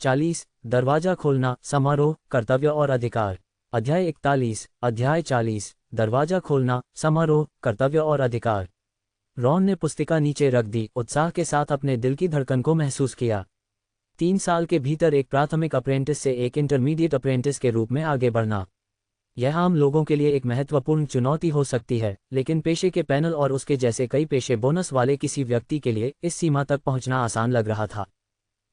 40 दरवाजा खोलना, समारोह, कर्तव्य और अधिकार। अध्याय 41, अध्याय 40 दरवाजा खोलना, समारोह, कर्तव्य और अधिकार। रॉन ने पुस्तिका नीचे रख दी, उत्साह के साथ अपने दिल की धड़कन को महसूस किया। 3 साल के भीतर एक प्राथमिक अप्रेंटिस से एक इंटरमीडिएट अप्रेंटिस के रूप में आगे बढ़ना, यह आम लोगों के लिए एक महत्वपूर्ण चुनौती हो सकती है, लेकिन पेशे के पैनल और उसके जैसे कई पेशे बोनस वाले किसी व्यक्ति के लिए इस सीमा तक पहुंचना आसान लग रहा था।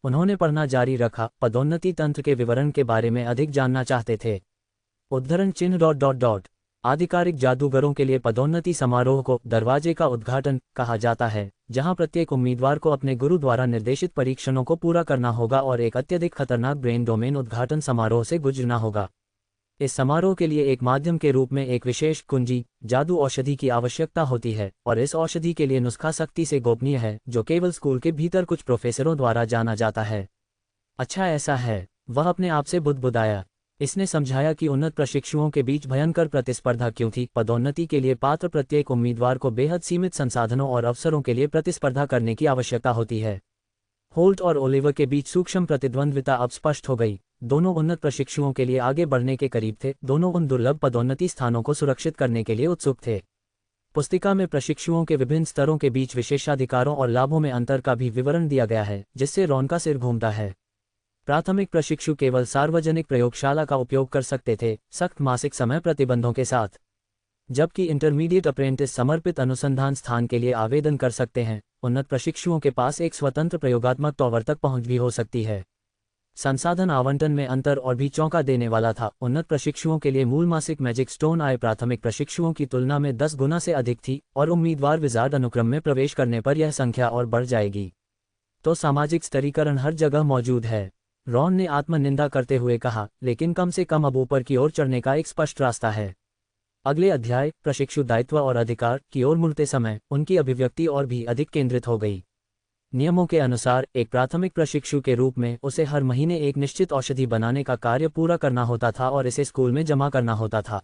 उन्होंने पढ़ना जारी रखा, पदोन्नति तंत्र के विवरण के बारे में अधिक जानना चाहते थे। उद्धरण चिन्ह आधिकारिक जादूगरों के लिए पदोन्नति समारोह को दरवाजे का उद्घाटन कहा जाता है, जहां प्रत्येक उम्मीदवार को अपने गुरु द्वारा निर्देशित परीक्षणों को पूरा करना होगा और एक अत्यधिक खतरनाक ब्रेन डोमेन उद्घाटन समारोह से गुजरना होगा। इस समारोह के लिए एक माध्यम के रूप में एक विशेष कुंजी, जादू औषधि की आवश्यकता होती है, और इस औषधि के लिए नुस्खा सख्ती से गोपनीय है, जो केवल स्कूल के भीतर कुछ प्रोफेसरों द्वारा जाना जाता है। अच्छा ऐसा है, वह अपने आप से बुदबुदाया। इसने समझाया कि उन्नत प्रशिक्षुओं के बीच भयंकर प्रतिस्पर्धा क्यों थी। पदोन्नति के लिए पात्र प्रत्येक उम्मीदवार को बेहद सीमित संसाधनों और अवसरों के लिए प्रतिस्पर्धा करने की आवश्यकता होती है। होल्ट और ओलिवर के बीच सूक्ष्म प्रतिद्वंद्विता अब स्पष्ट हो गई। दोनों उन्नत प्रशिक्षुओं के लिए आगे बढ़ने के करीब थे, दोनों उन दुर्लभ पदोन्नति स्थानों को सुरक्षित करने के लिए उत्सुक थे। पुस्तिका में प्रशिक्षुओं के विभिन्न स्तरों के बीच विशेषाधिकारों और लाभों में अंतर का भी विवरण दिया गया है, जिससे रॉन का सिर घूमता है। प्राथमिक प्रशिक्षु केवल सार्वजनिक प्रयोगशाला का उपयोग कर सकते थे, सख्त मासिक समय प्रतिबंधों के साथ, जबकि इंटरमीडिएट अप्रेंटिस समर्पित अनुसंधान स्थान के लिए आवेदन कर सकते हैं। उन्नत प्रशिक्षुओं के पास एक स्वतंत्र प्रयोगात्मक टॉवर तक पहुंच भी हो सकती है। संसाधन आवंटन में अंतर और भी चौंका देने वाला था। उन्नत प्रशिक्षुओं के लिए मूल मासिक मैजिक स्टोन आय प्राथमिक प्रशिक्षुओं की तुलना में 10 गुना से अधिक थी, और उम्मीदवार विजार्ड अनुक्रम में प्रवेश करने पर यह संख्या और बढ़ जाएगी। तो सामाजिक स्तरीकरण हर जगह मौजूद है, रॉन ने आत्मनिंदा करते हुए कहा, लेकिन कम से कम अब ऊपर की ओर चढ़ने का एक स्पष्ट रास्ता है। अगले अध्याय, प्रशिक्षु दायित्व और अधिकार की ओर मुड़ते समय उनकी अभिव्यक्ति और भी अधिक केंद्रित हो गई। नियमों के अनुसार एक प्राथमिक प्रशिक्षु के रूप में उसे हर महीने एक निश्चित औषधि बनाने का कार्य पूरा करना होता था और इसे स्कूल में जमा करना होता था।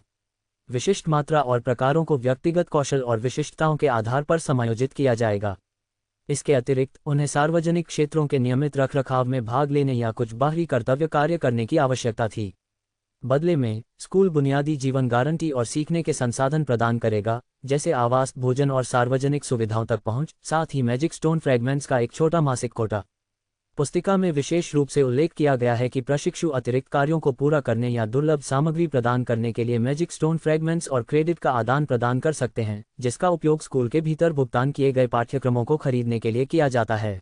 विशिष्ट मात्रा और प्रकारों को व्यक्तिगत कौशल और विशिष्टताओं के आधार पर समायोजित किया जाएगा। इसके अतिरिक्त उन्हें सार्वजनिक क्षेत्रों के नियमित रखरखाव में भाग लेने या कुछ बाहरी कर्तव्य कार्य करने की आवश्यकता थी। बदले में, स्कूल बुनियादी जीवन गारंटी और सीखने के संसाधन प्रदान करेगा, जैसे आवास, भोजन और सार्वजनिक सुविधाओं तक पहुंच, साथ ही मैजिक स्टोन फ्रैगमेंट्स का एक छोटा मासिक कोटा। पुस्तिका में विशेष रूप से उल्लेख किया गया है कि प्रशिक्षु अतिरिक्त कार्यों को पूरा करने या दुर्लभ सामग्री प्रदान करने के लिए मैजिक स्टोन फ्रैगमेंट्स और क्रेडिट का आदान प्रदान कर सकते हैं, जिसका उपयोग स्कूल के भीतर भुगतान किए गए पाठ्यक्रमों को खरीदने के लिए किया जाता है।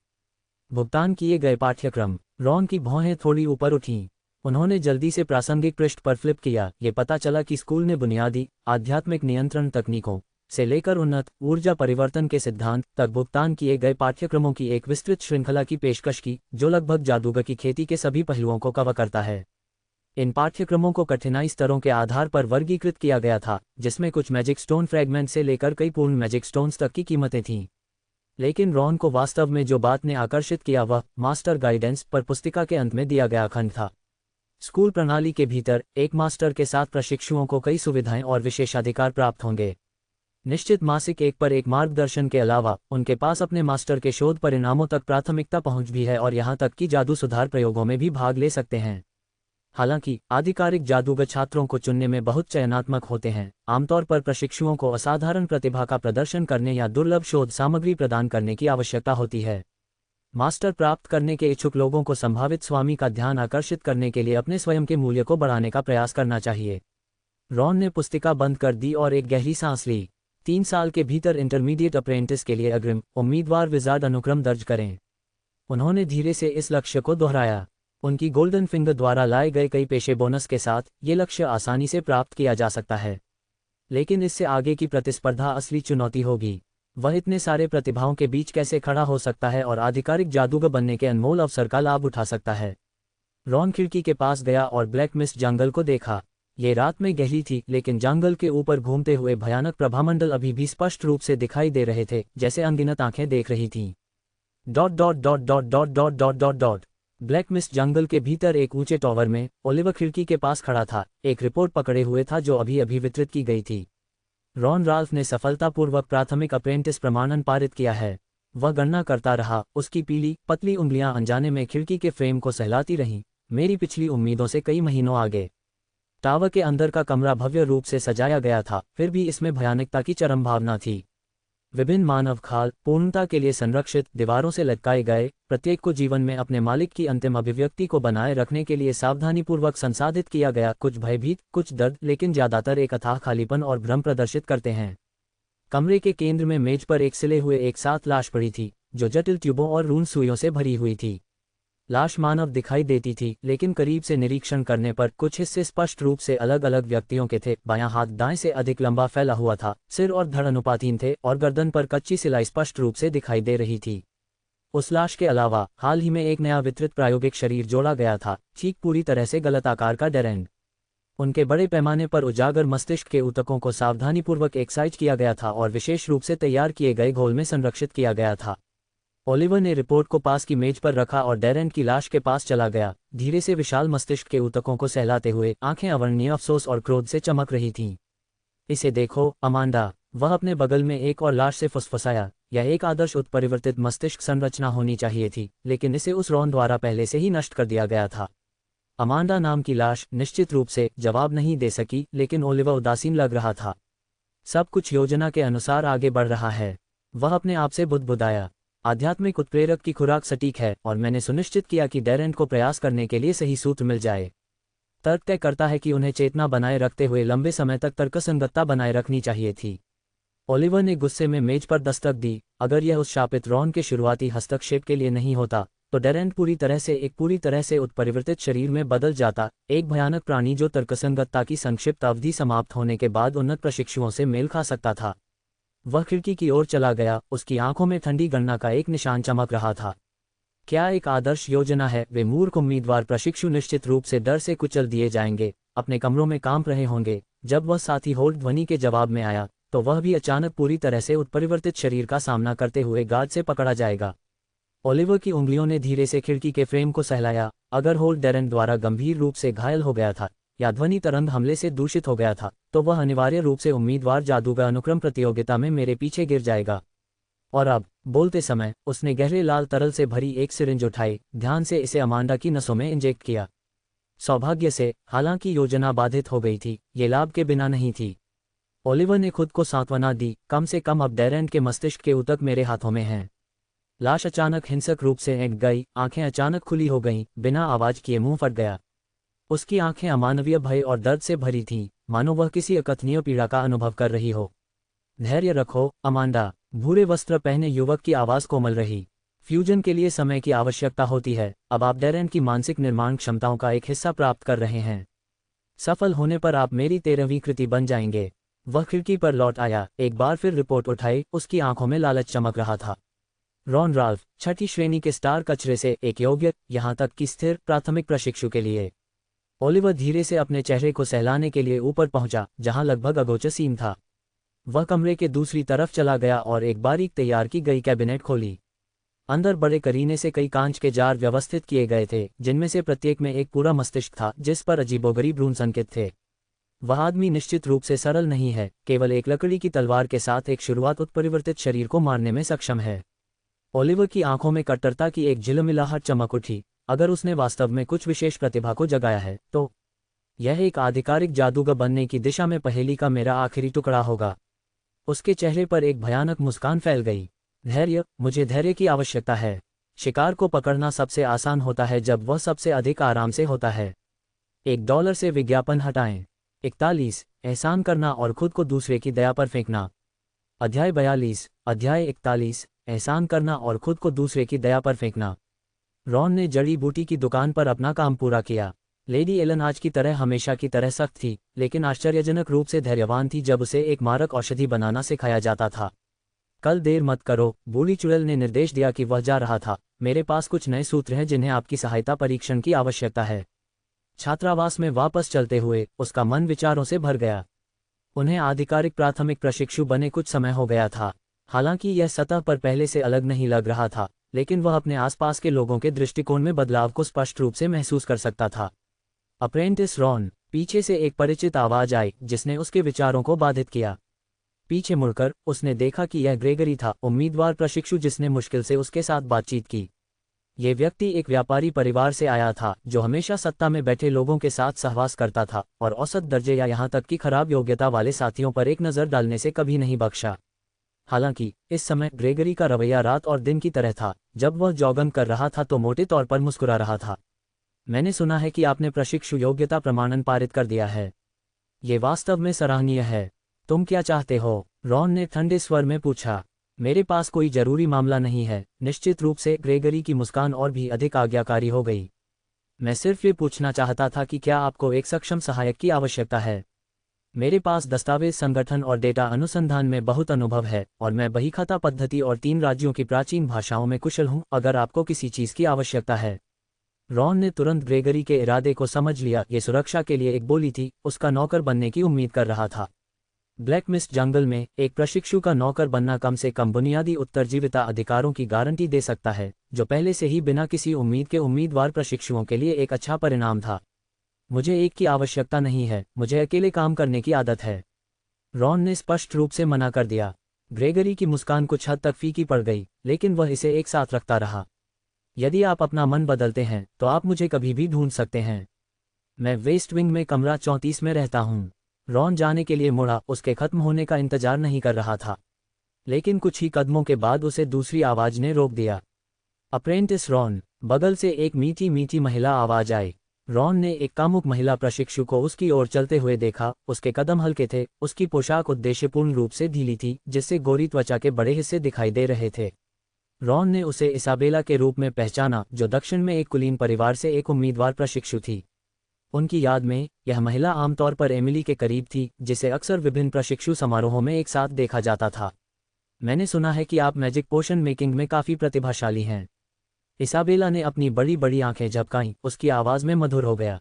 भुगतान किए गए पाठ्यक्रम। रॉन की भौहें थोड़ी ऊपर उठीं। उन्होंने जल्दी से प्रासंगिक पृष्ठ पर फ्लिप किया। ये पता चला कि स्कूल ने बुनियादी आध्यात्मिक नियंत्रण तकनीकों से लेकर उन्नत ऊर्जा परिवर्तन के सिद्धांत तक भुगतान किए गए पाठ्यक्रमों की एक विस्तृत श्रृंखला की पेशकश की, जो लगभग जादूगर की खेती के सभी पहलुओं को कवर करता है। इन पाठ्यक्रमों को कठिनाई स्तरों के आधार पर वर्गीकृत किया गया था, जिसमें कुछ मैजिक स्टोन फ्रैगमेंट से लेकर कई पूर्ण मैजिक स्टोन्स तक की कीमतें थीं। लेकिन रॉन को वास्तव में जो बात ने आकर्षित किया वह मास्टर गाइडेंस पर पुस्तिका के अंत में दिया गया खंड था। स्कूल प्रणाली के भीतर एक मास्टर के साथ प्रशिक्षुओं को कई सुविधाएं और विशेषाधिकार प्राप्त होंगे। निश्चित मासिक एक पर एक मार्गदर्शन के अलावा उनके पास अपने मास्टर के शोध परिणामों तक प्राथमिकता पहुंच भी है, और यहां तक कि जादू सुधार प्रयोगों में भी भाग ले सकते हैं। हालांकि आधिकारिक जादूगर छात्रों को चुनने में बहुत चयनात्मक होते हैं। आमतौर पर प्रशिक्षुओं को असाधारण प्रतिभा का प्रदर्शन करने या दुर्लभ शोध सामग्री प्रदान करने की आवश्यकता होती है। मास्टर प्राप्त करने के इच्छुक लोगों को संभावित स्वामी का ध्यान आकर्षित करने के लिए अपने स्वयं के मूल्य को बढ़ाने का प्रयास करना चाहिए। रॉन ने पुस्तिका बंद कर दी और एक गहरी सांस ली। 3 साल के भीतर इंटरमीडिएट अप्रेंटिस के लिए अग्रिम उम्मीदवार विजार्ड अनुक्रम दर्ज करें। उन्होंने धीरे से इस लक्ष्य को दोहराया। उनकी गोल्डन फिंगर द्वारा लाए गए कई पेशे बोनस के साथ ये लक्ष्य आसानी से प्राप्त किया जा सकता है, लेकिन इससे आगे की प्रतिस्पर्धा असली चुनौती होगी। वह इतने सारे प्रतिभाओं के बीच कैसे खड़ा हो सकता है और आधिकारिक जादूगर बनने के अनमोल अवसर का लाभ उठा सकता है। रॉन खिड़की के पास गया और ब्लैक मिस्ट जंगल को देखा। ये रात में गहरी थी, लेकिन जंगल के ऊपर घूमते हुए भयानक प्रभामंडल अभी भी स्पष्ट रूप से दिखाई दे रहे थे, जैसे अनगिनत आंखें देख रही थीं। ब्लैक मिस्ट जंगल के भीतर एक ऊंचे टॉवर में ओलिवर खिड़की के पास खड़ा था, एक रिपोर्ट पकड़े हुए था जो अभी अभी वितरित की गई थी। रॉन राल्फ ने सफलतापूर्वक प्राथमिक अप्रेंटिस प्रमाणन पारित किया है। वह गणना करता रहा, उसकी पीली पतली उंगलियां अनजाने में खिड़की के फ्रेम को सहलाती रहीं, मेरी पिछली उम्मीदों से कई महीनों आगे। टावर के अंदर का कमरा भव्य रूप से सजाया गया था, फिर भी इसमें भयानकता की चरम भावना थी। विभिन्न मानव खाल पूर्णता के लिए संरक्षित दीवारों से लटकाए गए, प्रत्येक को जीवन में अपने मालिक की अंतिम अभिव्यक्ति को बनाए रखने के लिए सावधानीपूर्वक संसाधित किया गया, कुछ भयभीत, कुछ दर्द, लेकिन ज्यादातर एक अथाह खालीपन और भ्रम प्रदर्शित करते हैं। कमरे के केंद्र में मेज पर एक सिले हुए एक साथ लाश पड़ी थी, जो जटिल ट्यूबों और रून सुइयों से भरी हुई थी। लाश मानव दिखाई देती थी, लेकिन करीब से निरीक्षण करने पर कुछ हिस्से स्पष्ट रूप से अलग अलग व्यक्तियों के थे। बायां हाथ दाएं से अधिक लंबा फैला हुआ था, सिर और धड़ अनुपातीन थे और गर्दन पर कच्ची सिलाई स्पष्ट रूप से दिखाई दे रही थी। उस लाश के अलावा हाल ही में एक नया वितरित प्रायोगिक शरीर जोड़ा गया था, ठीक पूरी तरह से गलत आकार का डेरेन। उनके बड़े पैमाने पर उजागर मस्तिष्क के ऊतकों को सावधानीपूर्वक एक्साइज किया गया था और विशेष रूप से तैयार किए गए घोल में संरक्षित किया गया था। ओलिवर ने रिपोर्ट को पास की मेज पर रखा और डेरेन की लाश के पास चला गया, धीरे से विशाल मस्तिष्क के ऊतकों को सहलाते हुए, आंखें अवर्णनीय अफसोस और क्रोध से चमक रही थीं। इसे देखो, अमांडा, वह अपने बगल में एक और लाश से फुसफुसाया। यह एक आदर्श उत्परिवर्तित मस्तिष्क संरचना होनी चाहिए थी, लेकिन इसे उस रॉन द्वारा पहले से ही नष्ट कर दिया गया था। अमांडा नाम की लाश निश्चित रूप से जवाब नहीं दे सकी, लेकिन ओलिवर उदासीन लग रहा था। सब कुछ योजना के अनुसार आगे बढ़ रहा है, वह अपने आप से बुदबुदाया। आध्यात्मिक उत्प्रेरक की खुराक सटीक है और मैंने सुनिश्चित किया कि डेरेन को प्रयास करने के लिए सही सूत्र मिल जाए। तर्क तय करता है कि उन्हें चेतना बनाए रखते हुए लंबे समय तक तर्कसंगतता बनाए रखनी चाहिए थी। ओलिवर ने गुस्से में मेज पर दस्तक दी। अगर यह उस शापित रॉन के शुरुआती हस्तक्षेप के लिए नहीं होता, तो डेरेन पूरी तरह से उत्परिवर्तित शरीर में बदल जाता, एक भयानक प्राणी जो तर्कसंगतता की संक्षिप्त अवधि समाप्त होने के बाद उन्नत प्रशिक्षुओं से मेल खा सकता था। वह खिड़की की ओर चला गया, उसकी आंखों में ठंडी गणना का एक निशान चमक रहा था। क्या एक आदर्श योजना है? वे मूर्ख उम्मीदवार प्रशिक्षु निश्चित रूप से डर से कुचल दिए जाएंगे, अपने कमरों में कांप रहे होंगे। जब वह साथी होल्ड ध्वनि के जवाब में आया, तो वह भी अचानक पूरी तरह से उत्परिवर्तित शरीर का सामना करते हुए गार्ड से पकड़ा जाएगा। ओलिवर की उंगलियों ने धीरे से खिड़की के फ्रेम को सहलाया। अगर होल्ड डेरेन द्वारा गंभीर रूप से घायल हो गया था या ध्वनि तरंग हमले से दूषित हो गया था, तो वह अनिवार्य रूप से उम्मीदवार जादूगर अनुक्रम प्रतियोगिता में मेरे पीछे गिर जाएगा। और अब, बोलते समय, उसने गहरे लाल तरल से भरी एक सिरिंज उठाई, ध्यान से इसे अमांडा की नसों में इंजेक्ट किया। सौभाग्य से, हालांकि योजना बाधित हो गई थी, ये लाभ के बिना नहीं थी। ओलिवर ने खुद को सांत्वना दी, कम से कम अब डेरेन के मस्तिष्क के ऊतक मेरे हाथों में हैं। लाश अचानक हिंसक रूप से ऐंठ गई, आंखें अचानक खुली हो गईं, बिना आवाज किए मुंह फट गया। उसकी आंखें अमानवीय भय और दर्द से भरी थीं, मानो वह किसी अकथनीय पीड़ा का अनुभव कर रही हो। धैर्य रखो, अमांडा, भूरे वस्त्र पहने युवक की आवाज कोमल रही। फ्यूजन के लिए समय की आवश्यकता होती है। अब आप डेरेन की मानसिक निर्माण क्षमताओं का एक हिस्सा प्राप्त कर रहे हैं। सफल होने पर आप मेरी 13वीं कृति बन जाएंगे। वह खिड़की पर लौट आया, एक बार फिर रिपोर्ट उठाई, उसकी आंखों में लालच चमक रहा था। रॉन राल्फ, छठी श्रेणी के स्टार कचरे से एक योग्य, यहां तक कि स्थिर प्राथमिक प्रशिक्षु के लिए। ओलिवर धीरे से अपने चेहरे को सहलाने के लिए ऊपर पहुंचा, जहां लगभग अगोचर सीन था। वह कमरे के दूसरी तरफ चला गया और एक बारीक तैयार की गई कैबिनेट खोली। अंदर बड़े करीने से कई कांच के जार व्यवस्थित किए गए थे, जिनमें से प्रत्येक में एक पूरा मस्तिष्क था, जिस पर अजीबोगरीब रून संकेत थे। वह आदमी निश्चित रूप से सरल नहीं है, केवल एक लकड़ी की तलवार के साथ एक शुरुआत उत्परिवर्तित शरीर को मारने में सक्षम है। ओलिवर की आंखों में कट्टरता की एक झिलमिलाहट चमक उठी। अगर उसने वास्तव में कुछ विशेष प्रतिभा को जगाया है, तो यह एक आधिकारिक जादूगर बनने की दिशा में पहेली का मेरा आखिरी टुकड़ा होगा। उसके चेहरे पर एक भयानक मुस्कान फैल गई। धैर्य, मुझे धैर्य की आवश्यकता है। शिकार को पकड़ना सबसे आसान होता है जब वह सबसे अधिक आराम से होता है। $1 से विज्ञापन हटाएं। 41, एहसान करना और खुद को दूसरे की दया पर फेंकना। अध्याय 42, अध्याय 41, एहसान करना और खुद को दूसरे की दया पर फेंकना। रॉन ने जड़ी बूटी की दुकान पर अपना काम पूरा किया। लेडी एलन आज की तरह हमेशा की तरह सख्त थी, लेकिन आश्चर्यजनक रूप से धैर्यवान थी जब उसे एक मारक औषधि बनाना सिखाया जाता था। कल देर मत करो, बूढ़ी चुड़ैल ने निर्देश दिया कि वह जा रहा था। मेरे पास कुछ नए सूत्र हैं जिन्हें आपकी सहायता परीक्षण की आवश्यकता है। छात्रावास में वापस चलते हुए उसका मन विचारों से भर गया। उन्हें आधिकारिक प्राथमिक प्रशिक्षु बने कुछ समय हो गया था। हालांकि यह सतह पर पहले से अलग नहीं लग रहा था, लेकिन वह अपने आसपास के लोगों के दृष्टिकोण में बदलाव को स्पष्ट रूप से महसूस कर सकता था। अप्रेंटिस रॉन, पीछे से एक परिचित आवाज आई जिसने उसके विचारों को बाधित किया। पीछे मुड़कर उसने देखा कि यह ग्रेगरी था, उम्मीदवार प्रशिक्षु जिसने मुश्किल से उसके साथ बातचीत की। ये व्यक्ति एक व्यापारी परिवार से आया था जो हमेशा सत्ता में बैठे लोगों के साथ सहवास करता था और औसत दर्जे या यहाँ तक कि खराब योग्यता वाले साथियों पर एक नज़र डालने से कभी नहीं बख्शा। हालांकि इस समय ग्रेगरी का रवैया रात और दिन की तरह था। जब वह जॉगिंग कर रहा था तो मोटे तौर पर मुस्कुरा रहा था। मैंने सुना है कि आपने प्रशिक्षु योग्यता प्रमाणन पारित कर दिया है। ये वास्तव में सराहनीय है। तुम क्या चाहते हो? रॉन ने ठंडे स्वर में पूछा। मेरे पास कोई जरूरी मामला नहीं है। निश्चित रूप से ग्रेगरी की मुस्कान और भी अधिक आज्ञाकारी हो गई। मैं सिर्फ ये पूछना चाहता था कि क्या आपको एक सक्षम सहायक की आवश्यकता है? मेरे पास दस्तावेज संगठन और डेटा अनुसंधान में बहुत अनुभव है और मैं बहीखाता पद्धति और 3 राज्यों की प्राचीन भाषाओं में कुशल हूं। अगर आपको किसी चीज़ की आवश्यकता है। रॉन ने तुरंत ग्रेगरी के इरादे को समझ लिया। ये सुरक्षा के लिए एक बोली थी, उसका नौकर बनने की उम्मीद कर रहा था। ब्लैक मिस्ट जंगल में एक प्रशिक्षु का नौकर बनना कम से कम बुनियादी उत्तरजीविता अधिकारों की गारंटी दे सकता है, जो पहले से ही बिना किसी उम्मीद के उम्मीदवार प्रशिक्षुओं के लिए एक अच्छा परिणाम था। मुझे एक की आवश्यकता नहीं है, मुझे अकेले काम करने की आदत है। रॉन ने स्पष्ट रूप से मना कर दिया। ग्रेगरी की मुस्कान कुछ हद तक फीकी पड़ गई, लेकिन वह इसे एक साथ रखता रहा। यदि आप अपना मन बदलते हैं तो आप मुझे कभी भी ढूंढ सकते हैं। मैं वेस्ट विंग में कमरा 34 में रहता हूँ। रॉन जाने के लिए मुड़ा, उसके खत्म होने का इंतजार नहीं कर रहा था। लेकिन कुछ ही कदमों के बाद उसे दूसरी आवाज ने रोक दिया। Apprentice Ron. बगल से एक मीठी मीठी महिला आवाज आई। रॉन ने एक कामुक महिला प्रशिक्षु को उसकी ओर चलते हुए देखा। उसके कदम हल्के थे, उसकी पोशाक उद्देश्यपूर्ण रूप से ढीली थी, जिससे गोरी त्वचा के बड़े हिस्से दिखाई दे रहे थे। रॉन ने उसे इसाबेला के रूप में पहचाना, जो दक्षिण में एक कुलीन परिवार से एक उम्मीदवार प्रशिक्षु थी। उनकी याद में यह महिला आमतौर पर एमिली के करीब थी, जिसे अक्सर विभिन्न प्रशिक्षु समारोहों में एक साथ देखा जाता था। मैंने सुना है कि आप मैजिक पोशन मेकिंग में काफ़ी प्रतिभाशाली हैं। इसाबेला ने अपनी बड़ी बड़ी आंखें झपकाईं, उसकी आवाज़ में मधुर हो गया।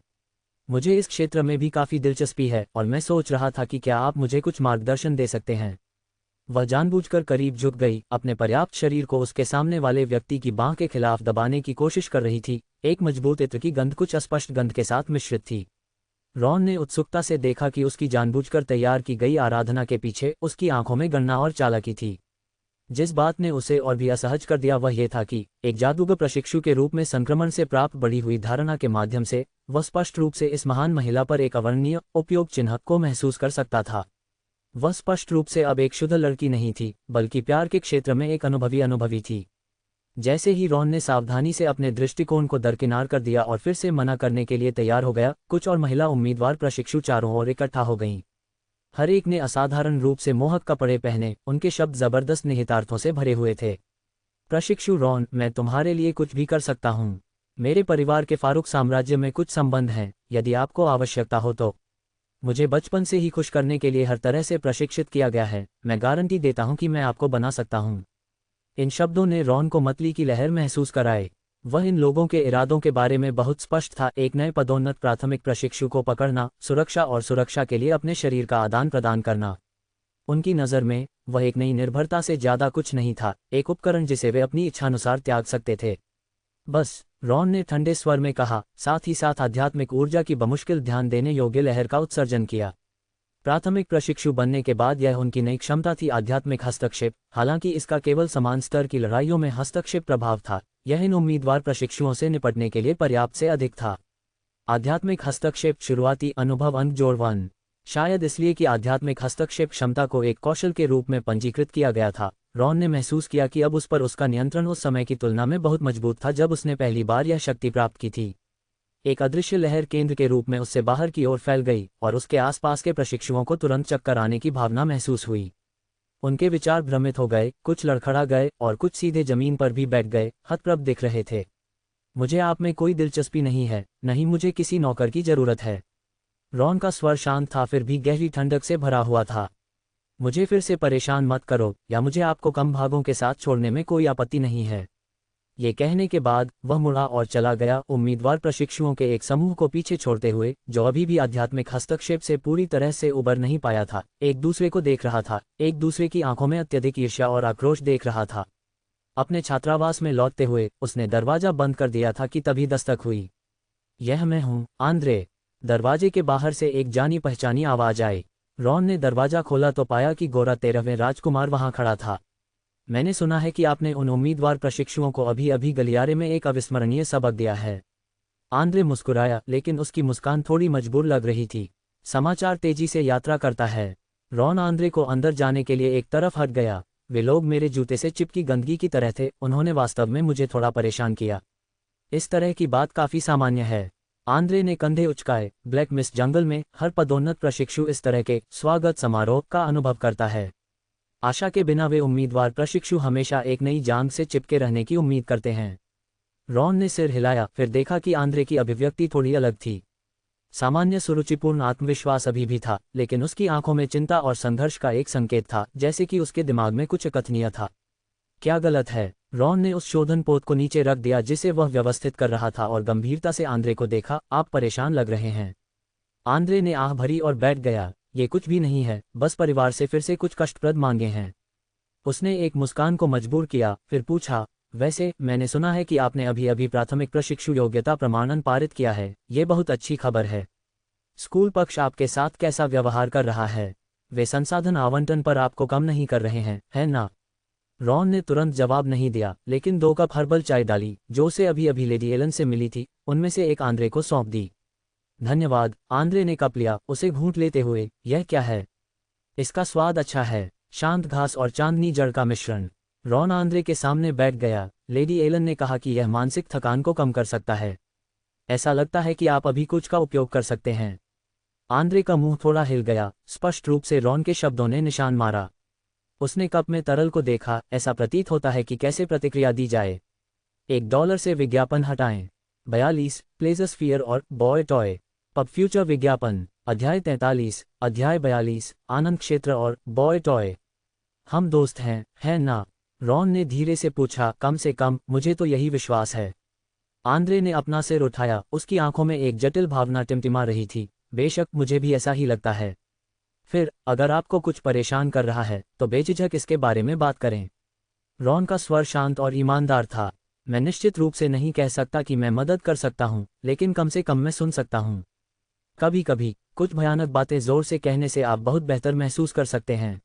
मुझे इस क्षेत्र में भी काफ़ी दिलचस्पी है और मैं सोच रहा था कि क्या आप मुझे कुछ मार्गदर्शन दे सकते हैं। वह जानबूझकर करीब झुक गई, अपने पर्याप्त शरीर को उसके सामने वाले व्यक्ति की बांह के खिलाफ दबाने की कोशिश कर रही थी। एक मजबूत इत्र की गंध कुछ अस्पष्ट गंध के साथ मिश्रित थी। रॉन ने उत्सुकता से देखा कि उसकी जानबूझकर तैयार की गई आराधना के पीछे उसकी आंखों में गणना और चालाकी थी। जिस बात ने उसे और भी असहज कर दिया वह यह था कि एक जादूगर प्रशिक्षु के रूप में संक्रमण से प्राप्त बढ़ी हुई धारणा के माध्यम से वह स्पष्ट रूप से इस महान महिला पर एक अवर्णनीय उपयोग चिन्ह को महसूस कर सकता था। वह स्पष्ट रूप से अब एक शुद्ध लड़की नहीं थी, बल्कि प्यार के क्षेत्र में एक अनुभवी थी। जैसे ही रॉन ने सावधानी से अपने दृष्टिकोण को दरकिनार कर दिया और फिर से मना करने के लिए तैयार हो गया, कुछ और महिला उम्मीदवार प्रशिक्षु चारों ओर इकट्ठा हो गईं। हर एक ने असाधारण रूप से मोहक कपड़े पहने, उनके शब्द जबरदस्त निहितार्थों से भरे हुए थे। प्रशिक्षु रॉन, मैं तुम्हारे लिए कुछ भी कर सकता हूँ। मेरे परिवार के फारूक साम्राज्य में कुछ संबंध हैं, यदि आपको आवश्यकता हो तो। मुझे बचपन से ही खुश करने के लिए हर तरह से प्रशिक्षित किया गया है। मैं गारंटी देता हूं कि मैं आपको बना सकता हूं। इन शब्दों ने रॉन को मतली की लहर महसूस कराए। वह इन लोगों के इरादों के बारे में बहुत स्पष्ट था, एक नए पदोन्नत प्राथमिक प्रशिक्षु को पकड़ना, सुरक्षा और सुरक्षा के लिए अपने शरीर का आदान प्रदान करना। उनकी नज़र में वह एक नई निर्भरता से ज़्यादा कुछ नहीं था, एक उपकरण जिसे वे अपनी इच्छानुसार त्याग सकते थे। बस, रॉन ने ठंडे स्वर में कहा, साथ ही साथ आध्यात्मिक ऊर्जा की बमुश्किल ध्यान देने योग्य लहर का उत्सर्जन किया। प्राथमिक प्रशिक्षु बनने के बाद यह उनकी नई क्षमता थी, आध्यात्मिक हस्तक्षेप। हालांकि इसका केवल समान स्तर की लड़ाइयों में हस्तक्षेप प्रभाव था, यह इन उम्मीदवार प्रशिक्षुओं से निपटने के लिए पर्याप्त से अधिक था। आध्यात्मिक हस्तक्षेप शुरुआती अनुभव अंक जोड़ 1। शायद इसलिए कि आध्यात्मिक हस्तक्षेप क्षमता को एक कौशल के रूप में पंजीकृत किया गया था, रॉन ने महसूस किया कि अब उस पर उसका नियंत्रण उस समय की तुलना में बहुत मजबूत था जब उसने पहली बार यह शक्ति प्राप्त की थी। एक अदृश्य लहर केंद्र के रूप में उससे बाहर की ओर फैल गई और उसके आसपास के प्रशिक्षुओं को तुरंत चक्कर आने की भावना महसूस हुई। उनके विचार भ्रमित हो गए, कुछ लड़खड़ा गए और कुछ सीधे जमीन पर भी बैठ गए, हतप्रभ दिख रहे थे। मुझे आप में कोई दिलचस्पी नहीं है, नहीं मुझे किसी नौकर की जरूरत है। रॉन का स्वर शांत था, फिर भी गहरी ठंडक से भरा हुआ था। मुझे फिर से परेशान मत करो, या मुझे आपको कम भागों के साथ छोड़ने में कोई आपत्ति नहीं है। ये कहने के बाद वह मुड़ा और चला गया, उम्मीदवार प्रशिक्षुओं के एक समूह को पीछे छोड़ते हुए, जो अभी भी आध्यात्मिक हस्तक्षेप से पूरी तरह से उबर नहीं पाया था। एक दूसरे को देख रहा था, एक दूसरे की आंखों में अत्यधिक ईर्ष्या और आक्रोश देख रहा था। अपने छात्रावास में लौटते हुए उसने दरवाजा बंद कर दिया था कि तभी दस्तक हुई। यह मैं हूँ, आंद्रे। दरवाजे के बाहर से एक जानी पहचानी आवाज आई। रॉन ने दरवाजा खोला तो पाया कि गोरा 13वें राजकुमार वहां खड़ा था। मैंने सुना है कि आपने उन उम्मीदवार प्रशिक्षुओं को अभी अभी गलियारे में एक अविस्मरणीय सबक दिया है। आंद्रे मुस्कुराया, लेकिन उसकी मुस्कान थोड़ी मजबूर लग रही थी। समाचार तेजी से यात्रा करता है। रॉन आंद्रे को अंदर जाने के लिए एक तरफ हट गया। वे लोग मेरे जूते से चिपकी गंदगी की तरह थे, उन्होंने वास्तव में मुझे थोड़ा परेशान किया। इस तरह की बात काफी सामान्य है। आंद्रे ने कंधे उचकाए। ब्लैक मिस्ट जंगल में हर पदोन्नत प्रशिक्षु इस तरह के स्वागत समारोह का अनुभव करता है। आशा के बिना वे उम्मीदवार प्रशिक्षु हमेशा एक नई जांग से चिपके रहने की उम्मीद करते हैं। रॉन ने सिर हिलाया, फिर देखा कि आंद्रे की अभिव्यक्ति थोड़ी अलग थी। सामान्य सुरुचिपूर्ण आत्मविश्वास अभी भी था, लेकिन उसकी आंखों में चिंता और संघर्ष का एक संकेत था, जैसे कि उसके दिमाग में कुछ अकथनीय था। क्या गलत है? रॉन ने उस शोधन पोत को नीचे रख दिया जिसे वह व्यवस्थित कर रहा था और गंभीरता से आंद्रे को देखा। आप परेशान लग रहे हैं। आंद्रे ने आह भरी और बैठ गया। ये कुछ भी नहीं है, बस परिवार से फिर से कुछ कष्टप्रद मांगे हैं। उसने एक मुस्कान को मजबूर किया, फिर पूछा, वैसे मैंने सुना है कि आपने अभी अभी प्राथमिक प्रशिक्षु योग्यता प्रमाणन पारित किया है। ये बहुत अच्छी खबर है। स्कूल पक्ष आपके साथ कैसा व्यवहार कर रहा है? वे संसाधन आवंटन पर आपको कम नहीं कर रहे हैं, है ना? रॉन ने तुरंत जवाब नहीं दिया, लेकिन 2 कप हर्बल चाय डाली जो उसे अभी अभी लेडी एलन से मिली थी, उनमें से एक आंद्रे को सौंप दी। धन्यवाद। आंद्रे ने कप लिया, उसे घूंट लेते हुए। यह क्या है? इसका स्वाद अच्छा है। शांत घास और चांदनी जड़ का मिश्रण। रॉन आंद्रे के सामने बैठ गया। लेडी एलन ने कहा कि यह मानसिक थकान को कम कर सकता है। ऐसा लगता है कि आप अभी कुछ का उपयोग कर सकते हैं। आंद्रे का मुंह थोड़ा हिल गया। स्पष्ट रूप से रॉन के शब्दों ने निशान मारा। उसने कप में तरल को देखा। ऐसा प्रतीत होता है कि कैसे प्रतिक्रिया दी जाए। $1 से विज्ञापन हटाएं। 42 प्लेजरस्फीयर और बॉय टॉय पब फ्यूचर विज्ञापन। अध्याय 43 अध्याय 42 आनंद क्षेत्र और बॉय टॉय। हम दोस्त हैं, है ना? रॉन ने धीरे से पूछा। कम से कम मुझे तो यही विश्वास है। आंद्रे ने अपना सिर उठाया। उसकी आंखों में एक जटिल भावना टिमटिमा रही थी। बेशक, मुझे भी ऐसा ही लगता है। फिर अगर आपको कुछ परेशान कर रहा है तो बेझिझक इसके बारे में बात करें। रॉन का स्वर शांत और ईमानदार था। मैं निश्चित रूप से नहीं कह सकता कि मैं मदद कर सकता हूं, लेकिन कम से कम मैं सुन सकता हूं। कभी कभी कुछ भयानक बातें जोर से कहने से आप बहुत बेहतर महसूस कर सकते हैं।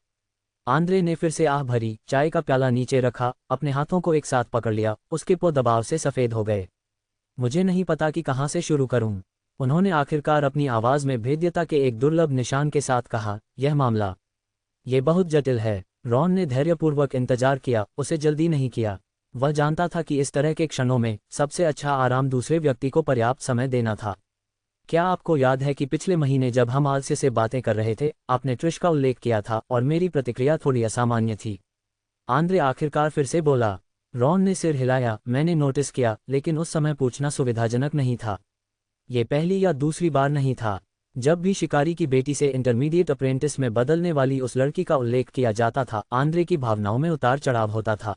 आंद्रे ने फिर से आह भरी। चाय का प्याला नीचे रखा, अपने हाथों को एक साथ पकड़ लिया। उसके पौ दबाव से सफ़ेद हो गए। मुझे नहीं पता कि कहाँ से शुरू करूं, उन्होंने आखिरकार अपनी आवाज़ में भेद्यता के एक दुर्लभ निशान के साथ कहा। यह मामला ये बहुत जटिल है। रॉन ने धैर्यपूर्वक इंतजार किया, उसे जल्दी नहीं किया। वह जानता था कि इस तरह के क्षणों में सबसे अच्छा आराम दूसरे व्यक्ति को पर्याप्त समय देना था। क्या आपको याद है कि पिछले महीने जब हम आलस्य से बातें कर रहे थे, आपने ट्रिश का उल्लेख किया था और मेरी प्रतिक्रिया थोड़ी असामान्य थी? आंद्रे आखिरकार फिर से बोला। रॉन ने सिर हिलाया। मैंने नोटिस किया, लेकिन उस समय पूछना सुविधाजनक नहीं था। ये पहली या दूसरी बार नहीं था। जब भी शिकारी की बेटी से इंटरमीडिएट अप्रेंटिस में बदलने वाली उस लड़की का उल्लेख किया जाता था, आंद्रे की भावनाओं में उतार चढ़ाव होता था।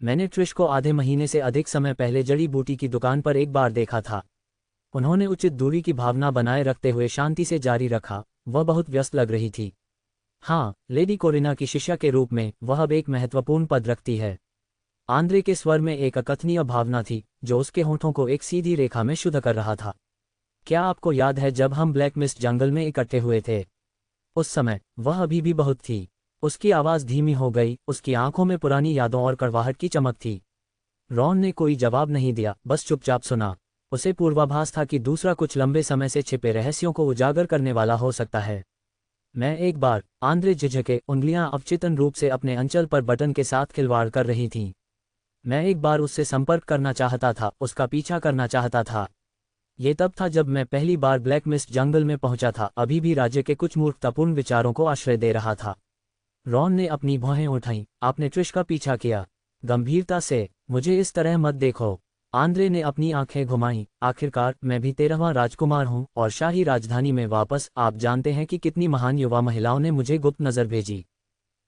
मैंने ट्रिश को आधे महीने से अधिक समय पहले जड़ी बूटी की दुकान पर एक बार देखा था। उन्होंने उचित दूरी की भावना बनाए रखते हुए शांति से जारी रखा। वह बहुत व्यस्त लग रही थी। हाँ, लेडी कोरिना की शिष्या के रूप में वह अब एक महत्वपूर्ण पद रखती है। आंद्रे के स्वर में एक अकथनीय भावना थी जो उसके होठों को एक सीधी रेखा में शुद्ध कर रहा था। क्या आपको याद है जब हम ब्लैक मिस्ट जंगल में इकट्ठे हुए थे? उस समय वह अभी भी बहुत थी। उसकी आवाज़ धीमी हो गई, उसकी आंखों में पुरानी यादों और कड़वाहट की चमक थी। रॉन ने कोई जवाब नहीं दिया, बस चुपचाप सुना। उसे पूर्वाभास था कि दूसरा कुछ लंबे समय से छिपे रहस्यों को उजागर करने वाला हो सकता है। मैं एक बार, आंद्रे झिझके, उंगलियां अवचेतन रूप से अपने अंचल पर बटन के साथ खिलवाड़ कर रही थीं। मैं एक बार उससे संपर्क करना चाहता था, उसका पीछा करना चाहता था। ये तब था जब मैं पहली बार ब्लैक मिस्ट जंगल में पहुंचा था, अभी भी राज्य के कुछ मूर्खतापूर्ण विचारों को आश्रय दे रहा था। रॉन ने अपनी भौहें उठाईं। आपने ट्रिश का पीछा किया? गंभीरता से। मुझे इस तरह मत देखो। आंद्रे ने अपनी आंखें घुमाईं। आखिरकार मैं भी 13वां राजकुमार हूं और शाही राजधानी में वापस। आप जानते हैं कि कितनी महान युवा महिलाओं ने मुझे गुप्त नजर भेजी।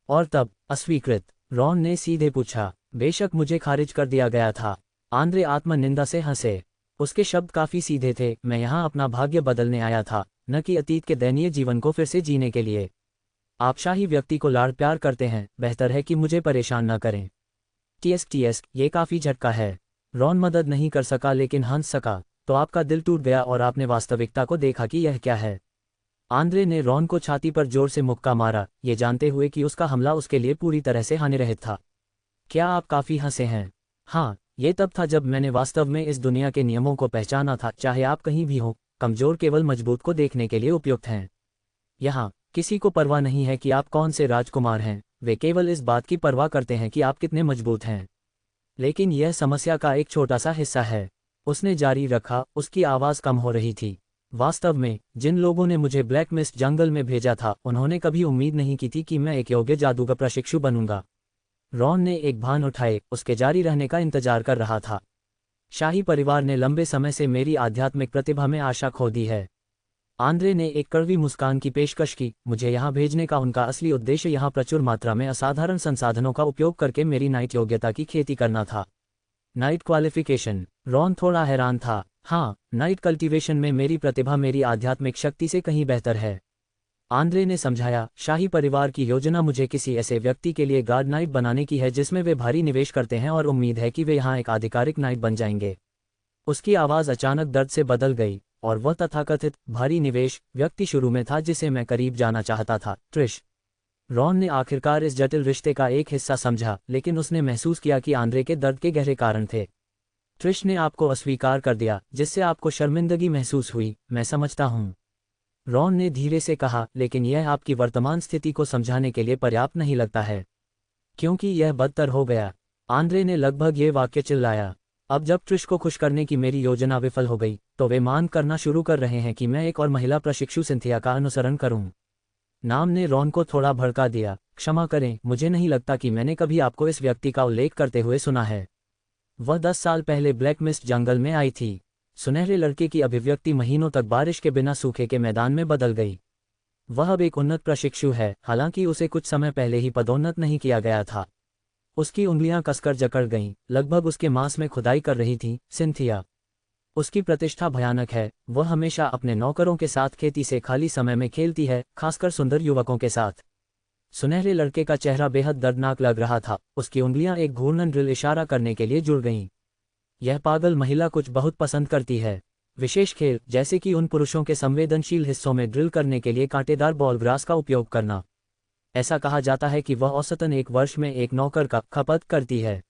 और तब अस्वीकृत? रॉन ने सीधे पूछा। बेशक मुझे खारिज कर दिया गया था। आंद्रे आत्मनिंदा से हंसे। उसके शब्द काफी सीधे थे। मैं यहाँ अपना भाग्य बदलने आया था, न कि अतीत के दयनीय जीवन को फिर से जीने के लिए। आप शाही व्यक्ति को लाड़ प्यार करते हैं, बेहतर है कि मुझे परेशान न करें। टीएस, ये काफी झटका है। रॉन मदद नहीं कर सका लेकिन हंस सका। तो आपका दिल टूट गया और आपने वास्तविकता को देखा कि यह क्या है। आंद्रे ने रॉन को छाती पर जोर से मुक्का मारा, ये जानते हुए कि उसका हमला उसके लिए पूरी तरह से हानिरहित था। क्या आप काफ़ी हंसे हैं? हाँ, ये तब था जब मैंने वास्तव में इस दुनिया के नियमों को पहचाना था। चाहे आप कहीं भी हो, कमज़ोर केवल मजबूत को देखने के लिए उपयुक्त हैं। यहाँ किसी को परवाह नहीं है कि आप कौन से राजकुमार हैं, वे केवल इस बात की परवाह करते हैं कि आप कितने मजबूत हैं। लेकिन यह समस्या का एक छोटा सा हिस्सा है, उसने जारी रखा, उसकी आवाज़ कम हो रही थी। वास्तव में जिन लोगों ने मुझे ब्लैक मिस्ट जंगल में भेजा था, उन्होंने कभी उम्मीद नहीं की थी कि मैं एक योग्य जादूगर प्रशिक्षु बनूंगा। रॉन ने एक भान उठाए, उसके जारी रहने का इंतजार कर रहा था। शाही परिवार ने लंबे समय से मेरी आध्यात्मिक प्रतिभा में आशा खो दी है। आंद्रे ने एक कड़वी मुस्कान की पेशकश की। मुझे यहाँ भेजने का उनका असली उद्देश्य यहाँ प्रचुर मात्रा में असाधारण संसाधनों का उपयोग करके मेरी नाइट योग्यता की खेती करना था। Night qualification? रॉन थोड़ा हैरान था। हाँ, नाइट कल्टीवेशन में मेरी प्रतिभा मेरी आध्यात्मिक शक्ति से कहीं बेहतर है। आंद्रे ने समझाया, शाही परिवार की योजना मुझे किसी ऐसे व्यक्ति के लिए गार्ड नाइट बनाने की है जिसमें वे भारी निवेश करते हैं और उम्मीद है कि वे यहाँ एक आधिकारिक नाइट बन जाएंगे। उसकी आवाज़ अचानक दर्द से बदल गई, और वह तथाकथित भारी निवेश व्यक्ति शुरू में था जिसे मैं करीब जाना चाहता था, ट्रिश। रॉन ने आखिरकार इस जटिल रिश्ते का एक हिस्सा समझा, लेकिन उसने महसूस किया कि आंद्रे के दर्द के गहरे कारण थे। ट्रिश ने आपको अस्वीकार कर दिया, जिससे आपको शर्मिंदगी महसूस हुई, मैं समझता हूँ। रॉन ने धीरे से कहा, लेकिन यह आपकी वर्तमान स्थिति को समझाने के लिए पर्याप्त नहीं लगता है, क्योंकि यह बदतर हो गया। आंद्रे ने लगभग ये वाक्य चिल्लाया। अब जब ट्रिश को खुश करने की मेरी योजना विफल हो गई, तो वे मांग करना शुरू कर रहे हैं कि मैं एक और महिला प्रशिक्षु सिंथिया का अनुसरण करूं। नाम ने रॉन को थोड़ा भड़का दिया। क्षमा करें, मुझे नहीं लगता कि मैंने कभी आपको इस व्यक्ति का उल्लेख करते हुए सुना है। वह 10 साल पहले ब्लैक मिस्ट जंगल में आई थी। सुनहरे लड़के की अभिव्यक्ति महीनों तक बारिश के बिना सूखे के मैदान में बदल गई। वह अब एक उन्नत प्रशिक्षु है, हालांकि उसे कुछ समय पहले ही पदोन्नत नहीं किया गया था। उसकी उंगलियां कसकर जकड़ गईं, लगभग उसके मांस में खुदाई कर रही थीं। सिंथिया, उसकी प्रतिष्ठा भयानक है। वह हमेशा अपने नौकरों के साथ खेती से खाली समय में खेलती है, खासकर सुंदर युवकों के साथ। सुनहरे लड़के का चेहरा बेहद दर्दनाक लग रहा था, उसकी उंगलियां एक घूर्णन ड्रिल इशारा करने के लिए जुड़ गईं। यह पागल महिला कुछ बहुत पसंद करती है, विशेष खेल, जैसे कि उन पुरुषों के संवेदनशील हिस्सों में ड्रिल करने के लिए कांटेदार बॉल ग्रास का उपयोग करना। ऐसा कहा जाता है कि वह औसतन 1 वर्ष में एक नौकर का खपत करती है।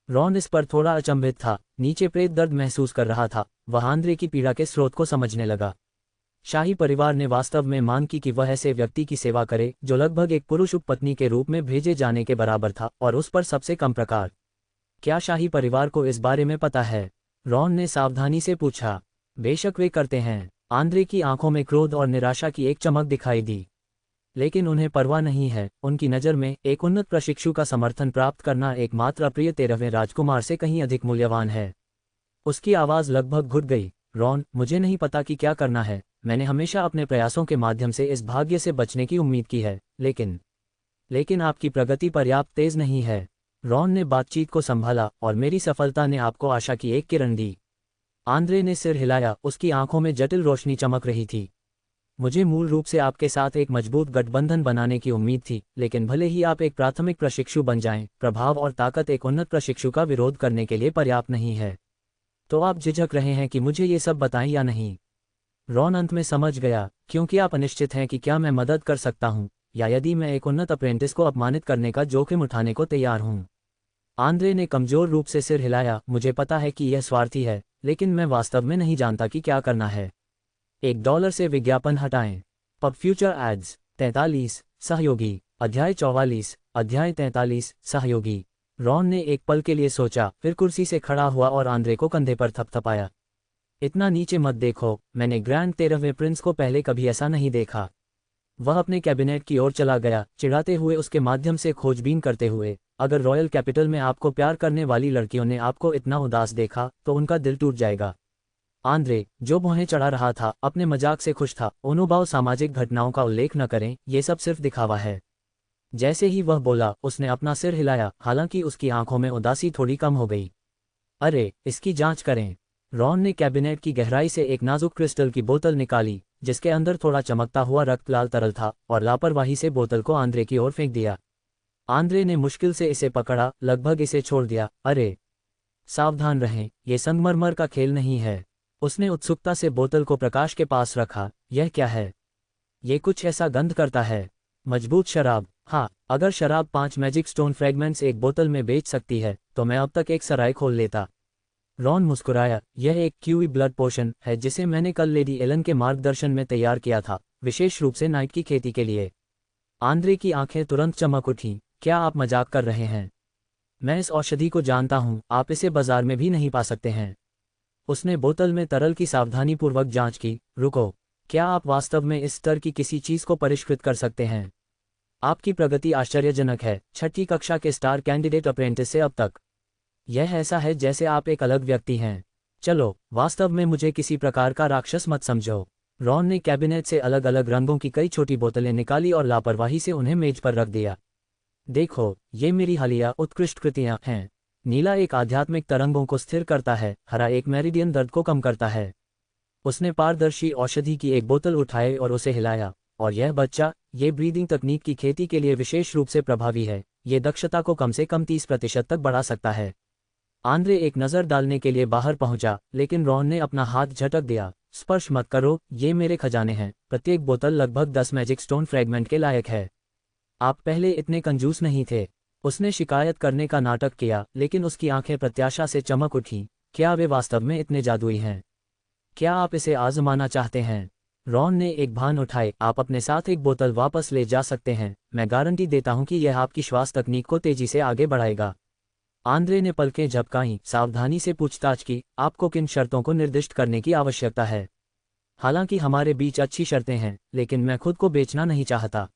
रॉन इस पर थोड़ा अचंभित था, नीचे प्रेत दर्द महसूस कर रहा था। वह आंद्रे की पीड़ा के स्रोत को समझने लगा। शाही परिवार ने वास्तव में मांग की कि वह ऐसे व्यक्ति की सेवा करे जो लगभग एक पुरुष उपपत्नी के रूप में भेजे जाने के बराबर था, और उस पर सबसे कम प्रकार। क्या शाही परिवार को इस बारे में पता है? रॉन ने सावधानी से पूछा। बेशक वे करते हैं। आंद्रे की आंखों में क्रोध और निराशा की एक चमक दिखाई दी। लेकिन उन्हें परवाह नहीं है। उनकी नज़र में एक उन्नत प्रशिक्षु का समर्थन प्राप्त करना एकमात्र अप्रिय 13वें राजकुमार से कहीं अधिक मूल्यवान है। उसकी आवाज़ लगभग घुट गई। रॉन, मुझे नहीं पता कि क्या करना है। मैंने हमेशा अपने प्रयासों के माध्यम से इस भाग्य से बचने की उम्मीद की है, लेकिन आपकी प्रगति पर्याप्त तेज नहीं है। रॉन ने बातचीत को संभाला, और मेरी सफलता ने आपको आशा की एक किरण दी। आंद्रे ने सिर हिलाया, उसकी आंखों में जटिल रोशनी चमक रही थी। मुझे मूल रूप से आपके साथ एक मजबूत गठबंधन बनाने की उम्मीद थी, लेकिन भले ही आप एक प्राथमिक प्रशिक्षु बन जाएं, प्रभाव और ताकत एक उन्नत प्रशिक्षु का विरोध करने के लिए पर्याप्त नहीं है। तो आप झिझक रहे हैं कि मुझे ये सब बताएं या नहीं? रॉन अंत में समझ गया, क्योंकि आप अनिश्चित हैं कि क्या मैं मदद कर सकता हूं, या यदि मैं एक उन्नत अप्रेंटिस को अपमानित करने का जोखिम उठाने को तैयार हूं। आंद्रे ने कमजोर रूप से सिर हिलाया। मुझे पता है कि यह स्वार्थी है, लेकिन मैं वास्तव में नहीं जानता कि क्या करना है। $1 से विज्ञापन हटाएं। Pub future ads. 43 सहयोगी। अध्याय 44। अध्याय 43 सहयोगी। रॉन ने एक पल के लिए सोचा, फिर कुर्सी से खड़ा हुआ और आंद्रे को कंधे पर थपथपाया। इतना नीचे मत देखो, मैंने ग्रैंड 13वें प्रिंस को पहले कभी ऐसा नहीं देखा। वह अपने कैबिनेट की ओर चला गया, चिढ़ाते हुए, उसके माध्यम से खोजबीन करते हुए। अगर रॉयल कैपिटल में आपको प्यार करने वाली लड़कियों ने आपको इतना उदास देखा, तो उनका दिल टूट जाएगा। आंद्रे, जो भौहें चढ़ा रहा था, अपने मजाक से खुश था। अनुभाव सामाजिक घटनाओं का उल्लेख न करें, ये सब सिर्फ दिखावा है। जैसे ही वह बोला, उसने अपना सिर हिलाया, हालांकि उसकी आंखों में उदासी थोड़ी कम हो गई। अरे, इसकी जांच करें। रॉन ने कैबिनेट की गहराई से एक नाजुक क्रिस्टल की बोतल निकाली, जिसके अंदर थोड़ा चमकता हुआ रक्त लाल तरल था, और लापरवाही से बोतल को आंद्रे की ओर फेंक दिया। आंद्रे ने मुश्किल से इसे पकड़ा, लगभग इसे छोड़ दिया। अरे, सावधान रहें, ये संगमरमर का खेल नहीं है। उसने उत्सुकता से बोतल को प्रकाश के पास रखा। यह क्या है? ये कुछ ऐसा गंध करता है। मजबूत शराब। हाँ, अगर शराब 5 मैजिक स्टोन फ्रैगमेंट्स एक बोतल में बेच सकती है तो मैं अब तक एक सराय खोल लेता। रॉन मुस्कुराया। यह एक क्यूई ब्लड पोशन है जिसे मैंने कल लेडी एलन के मार्गदर्शन में तैयार किया था, विशेष रूप से नाइट की खेती के लिए। आंद्रे की आंखें तुरंत चमक उठीं। क्या आप मजाक कर रहे हैं? मैं इस औषधि को जानता हूँ, आप इसे बाजार में भी नहीं पा सकते हैं। उसने बोतल में तरल की सावधानीपूर्वक जांच की। रुको, क्या आप वास्तव में इस स्तर की किसी चीज को परिष्कृत कर सकते हैं? आपकी प्रगति आश्चर्यजनक है, 6ठी कक्षा के स्टार कैंडिडेट अप्रेंटिस से अब तक। यह ऐसा है जैसे आप एक अलग व्यक्ति हैं। चलो, वास्तव में मुझे किसी प्रकार का राक्षस मत समझो। रॉन ने कैबिनेट से अलग अलग रंगों की कई छोटी बोतलें निकाली और लापरवाही से उन्हें मेज पर रख दिया। देखो, ये मेरी हालिया उत्कृष्ट कृतियां हैं। नीला एक आध्यात्मिक तरंगों को स्थिर करता है, हरा एक मेरिडियन दर्द को कम करता है। उसने पारदर्शी औषधि की एक बोतल उठाई और उसे हिलाया। और यह बच्चा, ये ब्रीदिंग तकनीक की खेती के लिए विशेष रूप से प्रभावी है। ये दक्षता को कम से कम 30% तक बढ़ा सकता है। आंद्रे एक नज़र डालने के लिए बाहर पहुंचा, लेकिन रॉन ने अपना हाथ झटक दिया। स्पर्श मत करो, ये मेरे खजाने हैं। प्रत्येक बोतल लगभग 10 मैजिक स्टोन फ्रैगमेंट के लायक है। आप पहले इतने कंजूस नहीं थे। उसने शिकायत करने का नाटक किया, लेकिन उसकी आंखें प्रत्याशा से चमक उठीं। क्या वे वास्तव में इतने जादुई हैं? क्या आप इसे आजमाना चाहते हैं? रॉन ने एक भान उठाई। आप अपने साथ एक बोतल वापस ले जा सकते हैं। मैं गारंटी देता हूं कि यह आपकी श्वास तकनीक को तेजी से आगे बढ़ाएगा। आंद्रे ने पलकें झपकाईं, सावधानी से पूछताछ की। आपको किन शर्तों को निर्दिष्ट करने की आवश्यकता है? हालांकि हमारे बीच अच्छी शर्तें हैं, लेकिन मैं खुद को बेचना नहीं चाहता।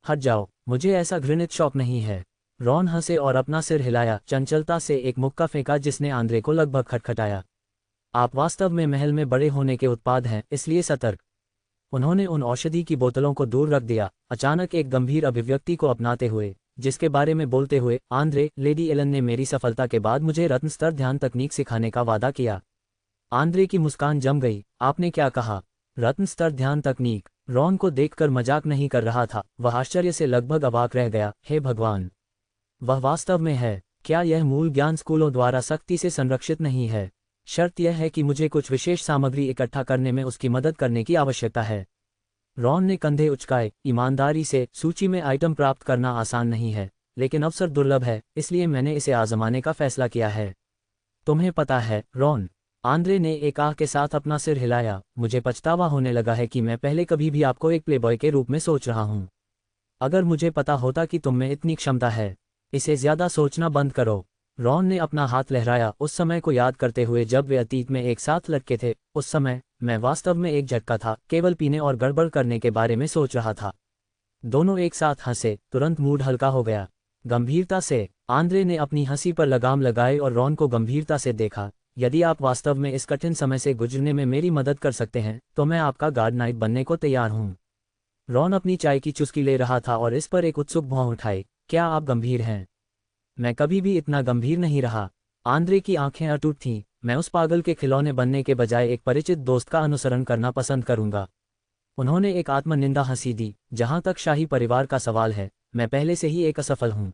हट जाओ, मुझे ऐसा घृणित शौक नहीं है। रॉन हंसे और अपना सिर हिलाया, चंचलता से एक मुक्का फेंका जिसने आंद्रे को लगभग खटखटाया। आप वास्तव में महल में बड़े होने के उत्पाद हैं, इसलिए सतर्क। उन्होंने उन औषधि की बोतलों को दूर रख दिया, अचानक एक गंभीर अभिव्यक्ति को अपनाते हुए, जिसके बारे में बोलते हुए। आंद्रे, लेडी एलन ने मेरी सफलता के बाद मुझे रत्न स्तर ध्यान तकनीक सिखाने का वादा किया। आंद्रे की मुस्कान जम गई। आपने क्या कहा? रत्न स्तर ध्यान तकनीक? रॉन को देखकर मजाक नहीं कर रहा था, वह आश्चर्य से लगभग अवाक रह गया। हे भगवान, वह वास्तव में है? क्या यह मूल ज्ञान स्कूलों द्वारा सख्ती से संरक्षित नहीं है? शर्त यह है कि मुझे कुछ विशेष सामग्री इकट्ठा करने में उसकी मदद करने की आवश्यकता है। रॉन ने कंधे उचकाए। ईमानदारी से, सूची में आइटम प्राप्त करना आसान नहीं है, लेकिन अवसर दुर्लभ है, इसलिए मैंने इसे आजमाने का फैसला किया है। तुम्हें पता है, रॉन, आंद्रे ने एक आह के साथ अपना सिर हिलाया। मुझे पछतावा होने लगा है कि मैं पहले कभी भी आपको एक प्लेबॉय के रूप में सोच रहा हूं। अगर मुझे पता होता कि तुम में इतनी क्षमता है। इसे ज्यादा सोचना बंद करो। रॉन ने अपना हाथ लहराया, उस समय को याद करते हुए जब वे अतीत में एक साथ लटके थे। उस समय मैं वास्तव में एक झटका था, केवल पीने और गड़बड़ करने के बारे में सोच रहा था। दोनों एक साथ हंसे, तुरंत मूड हल्का हो गया। गंभीरता से, आंद्रे ने अपनी हंसी पर लगाम लगाई और रॉन को गंभीरता से देखा। यदि आप वास्तव में इस कठिन समय से गुजरने में मेरी मदद कर सकते हैं, तो मैं आपका गार्ड नाइट बनने को तैयार हूं। रॉन अपनी चाय की चुस्की ले रहा था और इस पर एक उत्सुक भौं उठाई। क्या आप गंभीर हैं? मैं कभी भी इतना गंभीर नहीं रहा। आंद्रे की आंखें अटूट थीं। मैं उस पागल के खिलौने बनने के बजाय एक परिचित दोस्त का अनुसरण करना पसंद करूंगा। उन्होंने एक आत्मनिंदा हंसी दी। जहां तक शाही परिवार का सवाल है, मैं पहले से ही एक असफल हूं।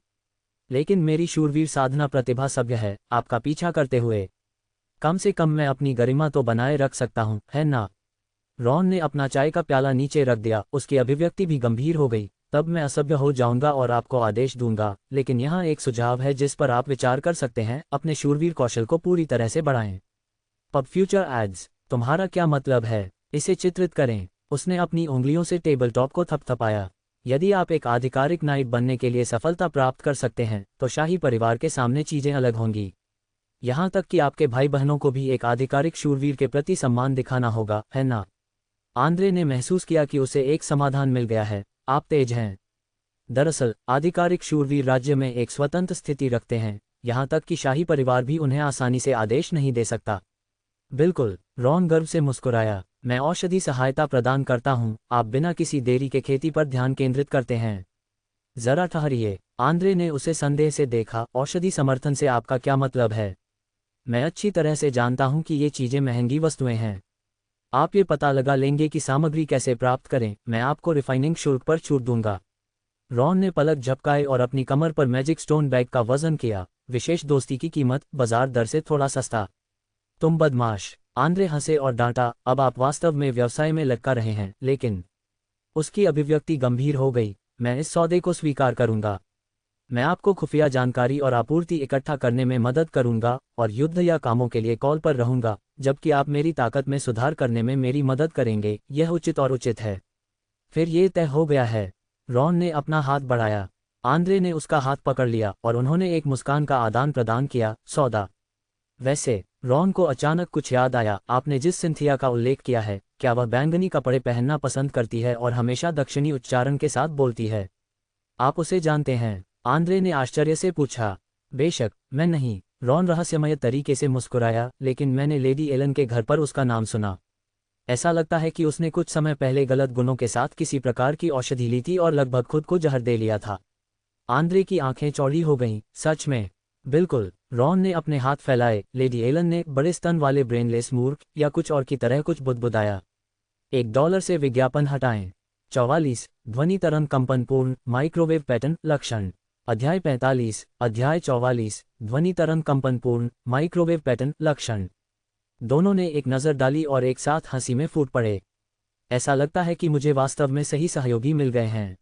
लेकिन मेरी शूरवीर साधना प्रतिभा सभ्य है, आपका पीछा करते हुए। कम से कम मैं अपनी गरिमा तो बनाए रख सकता हूं, है ना? रॉन ने अपना चाय का प्याला नीचे रख दिया। उसकी अभिव्यक्ति भी गंभीर हो गई। तब मैं असभ्य हो जाऊंगा और आपको आदेश दूंगा, लेकिन यहाँ एक सुझाव है जिस पर आप विचार कर सकते हैं। अपने शूरवीर कौशल को पूरी तरह से बढ़ाएं। Pub future ads? तुम्हारा क्या मतलब है? इसे चित्रित करें। उसने अपनी उंगलियों से टेबल टॉप को थपथपाया। यदि आप एक आधिकारिक नाइट बनने के लिए सफलता प्राप्त कर सकते हैं, तो शाही परिवार के सामने चीजें अलग होंगी। यहाँ तक कि आपके भाई बहनों को भी एक आधिकारिक शूरवीर के प्रति सम्मान दिखाना होगा, है ना? आंद्रे ने महसूस किया कि उसे एक समाधान मिल गया है। आप तेज हैं। दरअसल, आधिकारिक शूरवीर राज्य में एक स्वतंत्र स्थिति रखते हैं, यहाँ तक कि शाही परिवार भी उन्हें आसानी से आदेश नहीं दे सकता। बिल्कुल, रॉन गर्व से मुस्कुराया। मैं औषधि सहायता प्रदान करता हूँ, आप बिना किसी देरी के खेती पर ध्यान केंद्रित करते हैं। जरा ठहरिए। आंद्रे ने उसे संदेह से देखा। औषधि समर्थन से आपका क्या मतलब है? मैं अच्छी तरह से जानता हूं कि ये चीजें महंगी वस्तुएं हैं। आप ये पता लगा लेंगे कि सामग्री कैसे प्राप्त करें। मैं आपको रिफाइनिंग शुल्क पर छूट दूंगा। रॉन ने पलक झपकाए और अपनी कमर पर मैजिक स्टोन बैग का वजन किया। विशेष दोस्ती की कीमत, बाजार दर से थोड़ा सस्ता। तुम बदमाश। आंद्रे हंसे और डांटा। अब आप वास्तव में व्यवसाय में लटका रहे हैं, लेकिन उसकी अभिव्यक्ति गंभीर हो गई। मैं इस सौदे को स्वीकार करूंगा। मैं आपको खुफिया जानकारी और आपूर्ति इकट्ठा करने में मदद करूंगा और युद्ध या कामों के लिए कॉल पर रहूंगा, जबकि आप मेरी ताकत में सुधार करने में मेरी मदद करेंगे। यह उचित और उचित है। फिर ये तय हो गया है। रॉन ने अपना हाथ बढ़ाया। आंद्रे ने उसका हाथ पकड़ लिया और उन्होंने एक मुस्कान का आदान प्रदान किया। सौदा। वैसे, रॉन को अचानक कुछ याद आया। आपने जिस सिंथिया का उल्लेख किया है, क्या वह बैंगनी कपड़े पहनना पसंद करती है और हमेशा दक्षिणी उच्चारण के साथ बोलती है? आप उसे जानते हैं? आंद्रे ने आश्चर्य से पूछा। बेशक, मैं नहीं। रॉन रहस्यमय तरीके से मुस्कुराया, लेकिन मैंने लेडी एलन के घर पर उसका नाम सुना। ऐसा लगता है कि उसने कुछ समय पहले गलत गुणों के साथ किसी प्रकार की औषधि ली थी और लगभग खुद को जहर दे लिया था। आंद्रे की आंखें चौड़ी हो गईं। सच में? बिल्कुल। रॉन ने अपने हाथ फैलाए। लेडी एलन ने बड़े स्तन वाले ब्रेनलेस मूर्ख या कुछ और की तरह कुछ बुदबुदाया। $1 से विज्ञापन हटाएं। 44 ध्वनि तरंग कंपनपूर्ण माइक्रोवेव पैटर्न लक्षण। अध्याय 45 अध्याय 44 ध्वनि तरंग कंपनपूर्ण माइक्रोवेव पैटर्न लक्षण। दोनों ने एक नज़र डाली और एक साथ हंसी में फूट पड़े। ऐसा लगता है कि मुझे वास्तव में सही सहयोगी मिल गए हैं।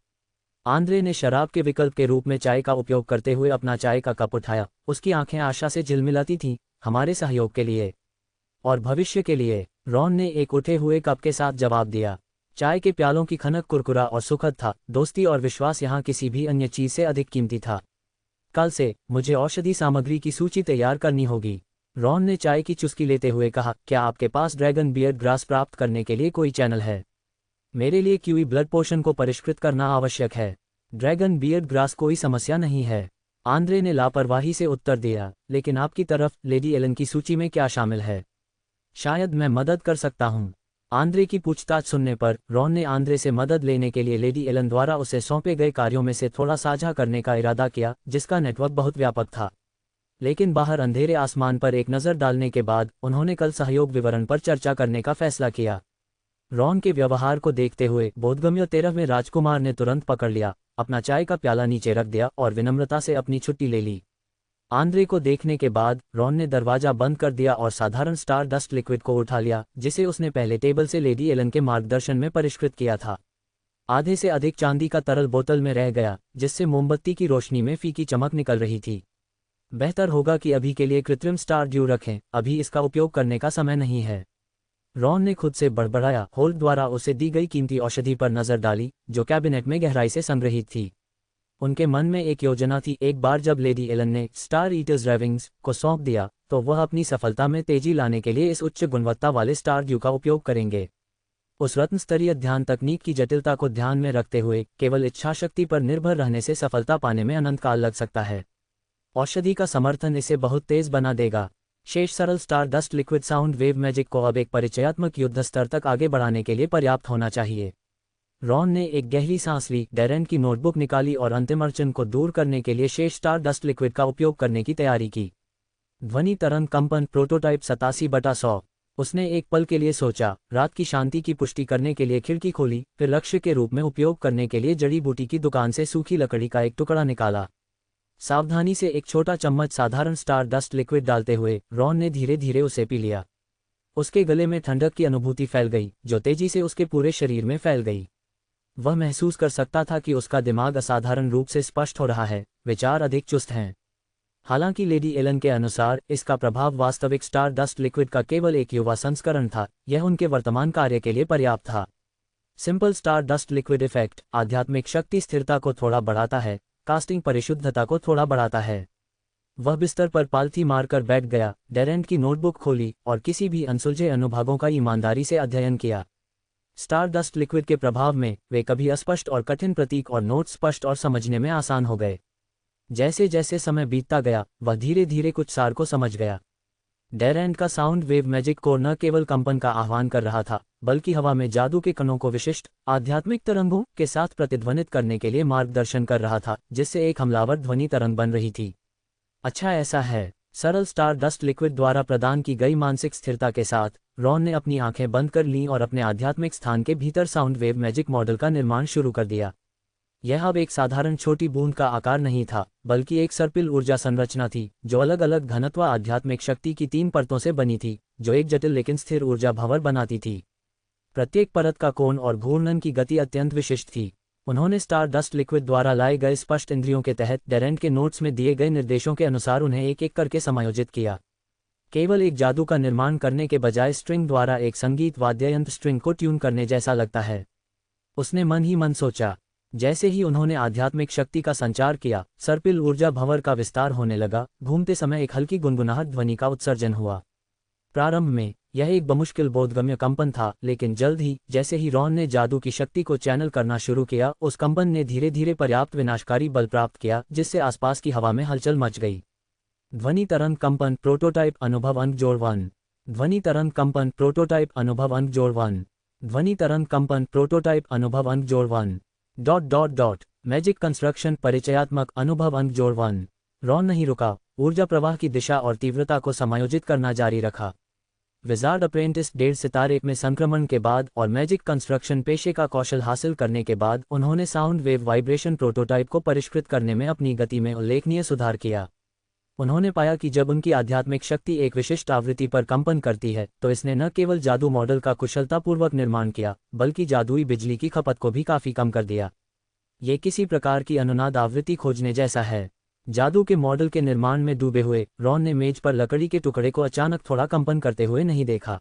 आंद्रे ने शराब के विकल्प के रूप में चाय का उपयोग करते हुए अपना चाय का कप उठाया। उसकी आंखें आशा से झिलमिलाती थीं। हमारे सहयोग के लिए और भविष्य के लिए, रॉन ने एक उठे हुए कप के साथ जवाब दिया। चाय के प्यालों की खनक कुरकुरा और सुखद था। दोस्ती और विश्वास यहाँ किसी भी अन्य चीज से अधिक कीमती था। कल से मुझे औषधि सामग्री की सूची तैयार करनी होगी। रॉन ने चाय की चुस्की लेते हुए कहा, क्या आपके पास ड्रैगन बियर्ड ग्रास प्राप्त करने के लिए कोई चैनल है? मेरे लिए क्यूई ब्लड पोशन को परिष्कृत करना आवश्यक है। ड्रैगन बियर्ड ग्रास कोई समस्या नहीं है, आंद्रे ने लापरवाही से उत्तर दिया। लेकिन आपकी तरफ लेडी एलन की सूची में क्या शामिल है? शायद मैं मदद कर सकता हूँ। आंद्रे की पूछताछ सुनने पर रॉन ने आंद्रे से मदद लेने के लिए लेडी एलन द्वारा उसे सौंपे गए कार्यों में से थोड़ा साझा करने का इरादा किया, जिसका नेटवर्क बहुत व्यापक था। लेकिन बाहर अंधेरे आसमान पर एक नज़र डालने के बाद उन्होंने कल सहयोग विवरण पर चर्चा करने का फैसला किया। रॉन के व्यवहार को देखते हुए बोधगम्य 13वें राजकुमार ने तुरंत पकड़ लिया, अपना चाय का प्याला नीचे रख दिया और विनम्रता से अपनी छुट्टी ले ली। आंद्रे को देखने के बाद रॉन ने दरवाजा बंद कर दिया और साधारण स्टार डस्ट लिक्विड को उठा लिया, जिसे उसने पहले टेबल से लेडी एलन के मार्गदर्शन में परिष्कृत किया था। आधे से अधिक चांदी का तरल बोतल में रह गया, जिससे मोमबत्ती की रोशनी में फीकी चमक निकल रही थी। बेहतर होगा कि अभी के लिए कृत्रिम स्टार ड्यू रखें, अभी इसका उपयोग करने का समय नहीं है। रॉन ने खुद से बड़बड़ाया। होल्ड द्वारा उसे दी गई कीमती औषधि पर नजर डाली, जो कैबिनेट में गहराई से संग्रहित थी। उनके मन में एक योजना थी। एक बार जब लेडी एलन ने स्टार ईटर्स ड्राइविंग्स को सौंप दिया, तो वह अपनी सफलता में तेजी लाने के लिए इस उच्च गुणवत्ता वाले स्टार ड्यू का उपयोग करेंगे। उस रत्न स्तरीय ध्यान तकनीक की जटिलता को ध्यान में रखते हुए केवल इच्छाशक्ति पर निर्भर रहने से सफलता पाने में अनंत काल लग सकता है। औषधि का समर्थन इसे बहुत तेज बना देगा। शेष सरल star dust liquid sound wave magic को अब एक परिचयात्मक युद्ध स्तर तक आगे बढ़ाने के लिए पर्याप्त होना चाहिए। रॉन ने एक गहरी सांस ली, डेरेन की नोटबुक निकाली और अंतिम अड़चन को दूर करने के लिए शेष स्टार डस्ट लिक्विड का उपयोग करने की तैयारी की। ध्वनि तरंग कंपन प्रोटोटाइप 87/100। उसने एक पल के लिए सोचा, रात की शांति की पुष्टि करने के लिए खिड़की खोली, फिर लक्ष्य के रूप में उपयोग करने के लिए जड़ी बूटी की दुकान से सूखी लकड़ी का एक टुकड़ा निकाला। सावधानी से एक छोटा चम्मच साधारण स्टार डस्ट लिक्विड डालते हुए रॉन ने धीरे धीरे उसे पी लिया। उसके गले में ठंडक की अनुभूति फैल गई, जो तेजी से उसके पूरे शरीर में फैल गई। वह महसूस कर सकता था कि उसका दिमाग असाधारण रूप से स्पष्ट हो रहा है, विचार अधिक चुस्त हैं। हालांकि लेडी एलन के अनुसार इसका प्रभाव वास्तविक स्टार डस्ट लिक्विड का केवल एक युवा संस्करण था, यह उनके वर्तमान कार्य के लिए पर्याप्त था। Simple star dust liquid effect आध्यात्मिक शक्ति स्थिरता को थोड़ा बढ़ाता है, कास्टिंग परिशुद्धता को थोड़ा बढ़ाता है। वह बिस्तर पर पालथी मारकर बैठ गया, डेरेंट की नोटबुक खोली और किसी भी अनसुलझे अनुभागों का ईमानदारी से अध्ययन किया। स्टार डस्ट लिक्विड के प्रभाव में वे कभी अस्पष्ट और कठिन प्रतीक और नोट स्पष्ट और समझने में आसान हो गए। जैसे जैसे समय बीतता गया, वह धीरे धीरे कुछ सार को समझ गया। डेरेंट का साउंड वेव मैजिक कोर न केवल कंपन का आह्वान कर रहा था, बल्कि हवा में जादू के कणों को विशिष्ट आध्यात्मिक तरंगों के साथ प्रतिध्वनित करने के लिए मार्गदर्शन कर रहा था, जिससे एक हमलावर ध्वनि तरंग बन रही थी। अच्छा, ऐसा है। सरल स्टार डस्ट लिक्विड द्वारा प्रदान की गई मानसिक स्थिरता के साथ रॉन ने अपनी आंखें बंद कर लीं और अपने आध्यात्मिक स्थान के भीतर साउंड वेव मैजिक मॉडल का निर्माण शुरू कर दिया। यह अब एक साधारण छोटी बूंद का आकार नहीं था, बल्कि एक सर्पिल ऊर्जा संरचना थी, जो अलग अलग घनत्व आध्यात्मिक शक्ति की 3 परतों से बनी थी, जो एक जटिल लेकिन स्थिर ऊर्जा भंवर बनाती थी। प्रत्येक परत का कोण और घूर्णन की गति अत्यंत विशिष्ट थी। उन्होंने स्टार डस्ट लिक्विड द्वारा लाए गए स्पष्ट इंद्रियों के तहत डेरेंट के नोट्स में दिए गए निर्देशों के अनुसार उन्हें एक एक करके समायोजित किया। केवल एक जादू का निर्माण करने के बजाय स्ट्रिंग द्वारा एक संगीत वाद्ययंत्र स्ट्रिंग को ट्यून करने जैसा लगता है। उसने मन ही मन सोचा। जैसे ही उन्होंने आध्यात्मिक शक्ति का संचार किया, सर्पिल ऊर्जा भंवर का विस्तार होने लगा। घूमते समय एक हल्की गुनगुनाहट ध्वनि का उत्सर्जन हुआ। प्रारंभ में यह एक बमुश्किल बोधगम्य कंपन था, लेकिन जल्द ही जैसे ही रॉन ने जादू की शक्ति को चैनल करना शुरू किया, उस कंपन ने धीरे धीरे पर्याप्त विनाशकारी बल प्राप्त किया, जिससे आसपास की हवा में हलचल मच गई। ध्वनि तरंग कंपन प्रोटोटाइप अनुभव अंक जोड़ 1। ध्वनि तरंग कंपन प्रोटोटाइप अनुभव अंक जोड़ 1। ध्वनि तरंग कंपन प्रोटोटाइप अनुभव अंक जोड़ 1। मैजिक कंस्ट्रक्शन परिचयात्मक अनुभव अंक जोड़ 1। रॉन नहीं रुका, ऊर्जा प्रवाह की दिशा और तीव्रता को समायोजित करना जारी रखा। विजार्ड अप्रेंटिस 1.5 सितारे में संक्रमण के बाद और मैजिक कंस्ट्रक्शन पेशे का कौशल हासिल करने के बाद उन्होंने साउंड वेव वाइब्रेशन प्रोटोटाइप को परिष्कृत करने में अपनी गति में उल्लेखनीय सुधार किया। उन्होंने पाया कि जब उनकी आध्यात्मिक शक्ति एक विशिष्ट आवृत्ति पर कंपन करती है, तो इसने न केवल जादू मॉडल का कुशलतापूर्वक निर्माण किया, बल्कि जादुई बिजली की खपत को भी काफी कम कर दिया। ये किसी प्रकार की अनुनाद आवृत्ति खोजने जैसा है। जादू के मॉडल के निर्माण में डूबे हुए रॉन ने मेज पर लकड़ी के टुकड़े को अचानक थोड़ा कंपन करते हुए नहीं देखा।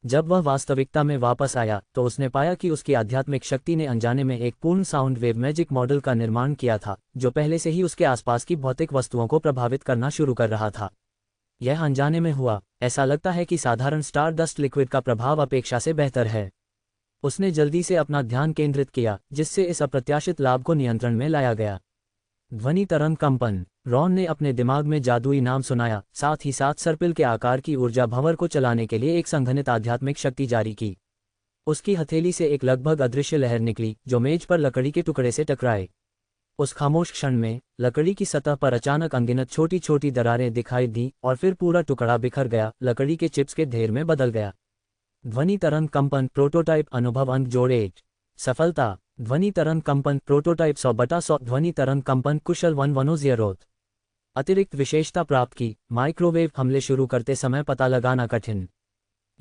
जब वह वास्तविकता में वापस आया, तो उसने पाया कि उसकी आध्यात्मिक शक्ति ने अनजाने में एक पूर्ण साउंड वेव मैजिक मॉडल का निर्माण किया था, जो पहले से ही उसके आसपास की भौतिक वस्तुओं को प्रभावित करना शुरू कर रहा था। यह अनजाने में हुआ। ऐसा लगता है कि साधारण स्टार डस्ट लिक्विड का प्रभाव अपेक्षा से बेहतर है। उसने जल्दी से अपना ध्यान केंद्रित किया, जिससे इस अप्रत्याशित लाभ को नियंत्रण में लाया गया। ध्वनि तरंग कंपन। रॉन ने अपने दिमाग में जादुई नाम सुनाया, साथ ही साथ सर्पिल के आकार की ऊर्जा भंवर को चलाने के लिए एक संघनित आध्यात्मिक शक्ति जारी की। उसकी हथेली से एक लगभग अदृश्य लहर निकली, जो मेज पर लकड़ी के टुकड़े से टकराए। उस खामोश क्षण में लकड़ी की सतह पर अचानक अनगिनत छोटी छोटी दरारें दिखाई दी और फिर पूरा टुकड़ा बिखर गया, लकड़ी के चिप्स के ढेर में बदल गया। ध्वनि तरंग कंपन प्रोटोटाइप अनुभव अंक जोड़ 8। सफलता। ध्वनि तरंग कंपन प्रोटोटाइप 100/100। ध्वनि तरंग कंपन कुशल 110। अतिरिक्त विशेषता प्राप्त की। माइक्रोवेव हमले शुरू करते समय पता लगाना कठिन।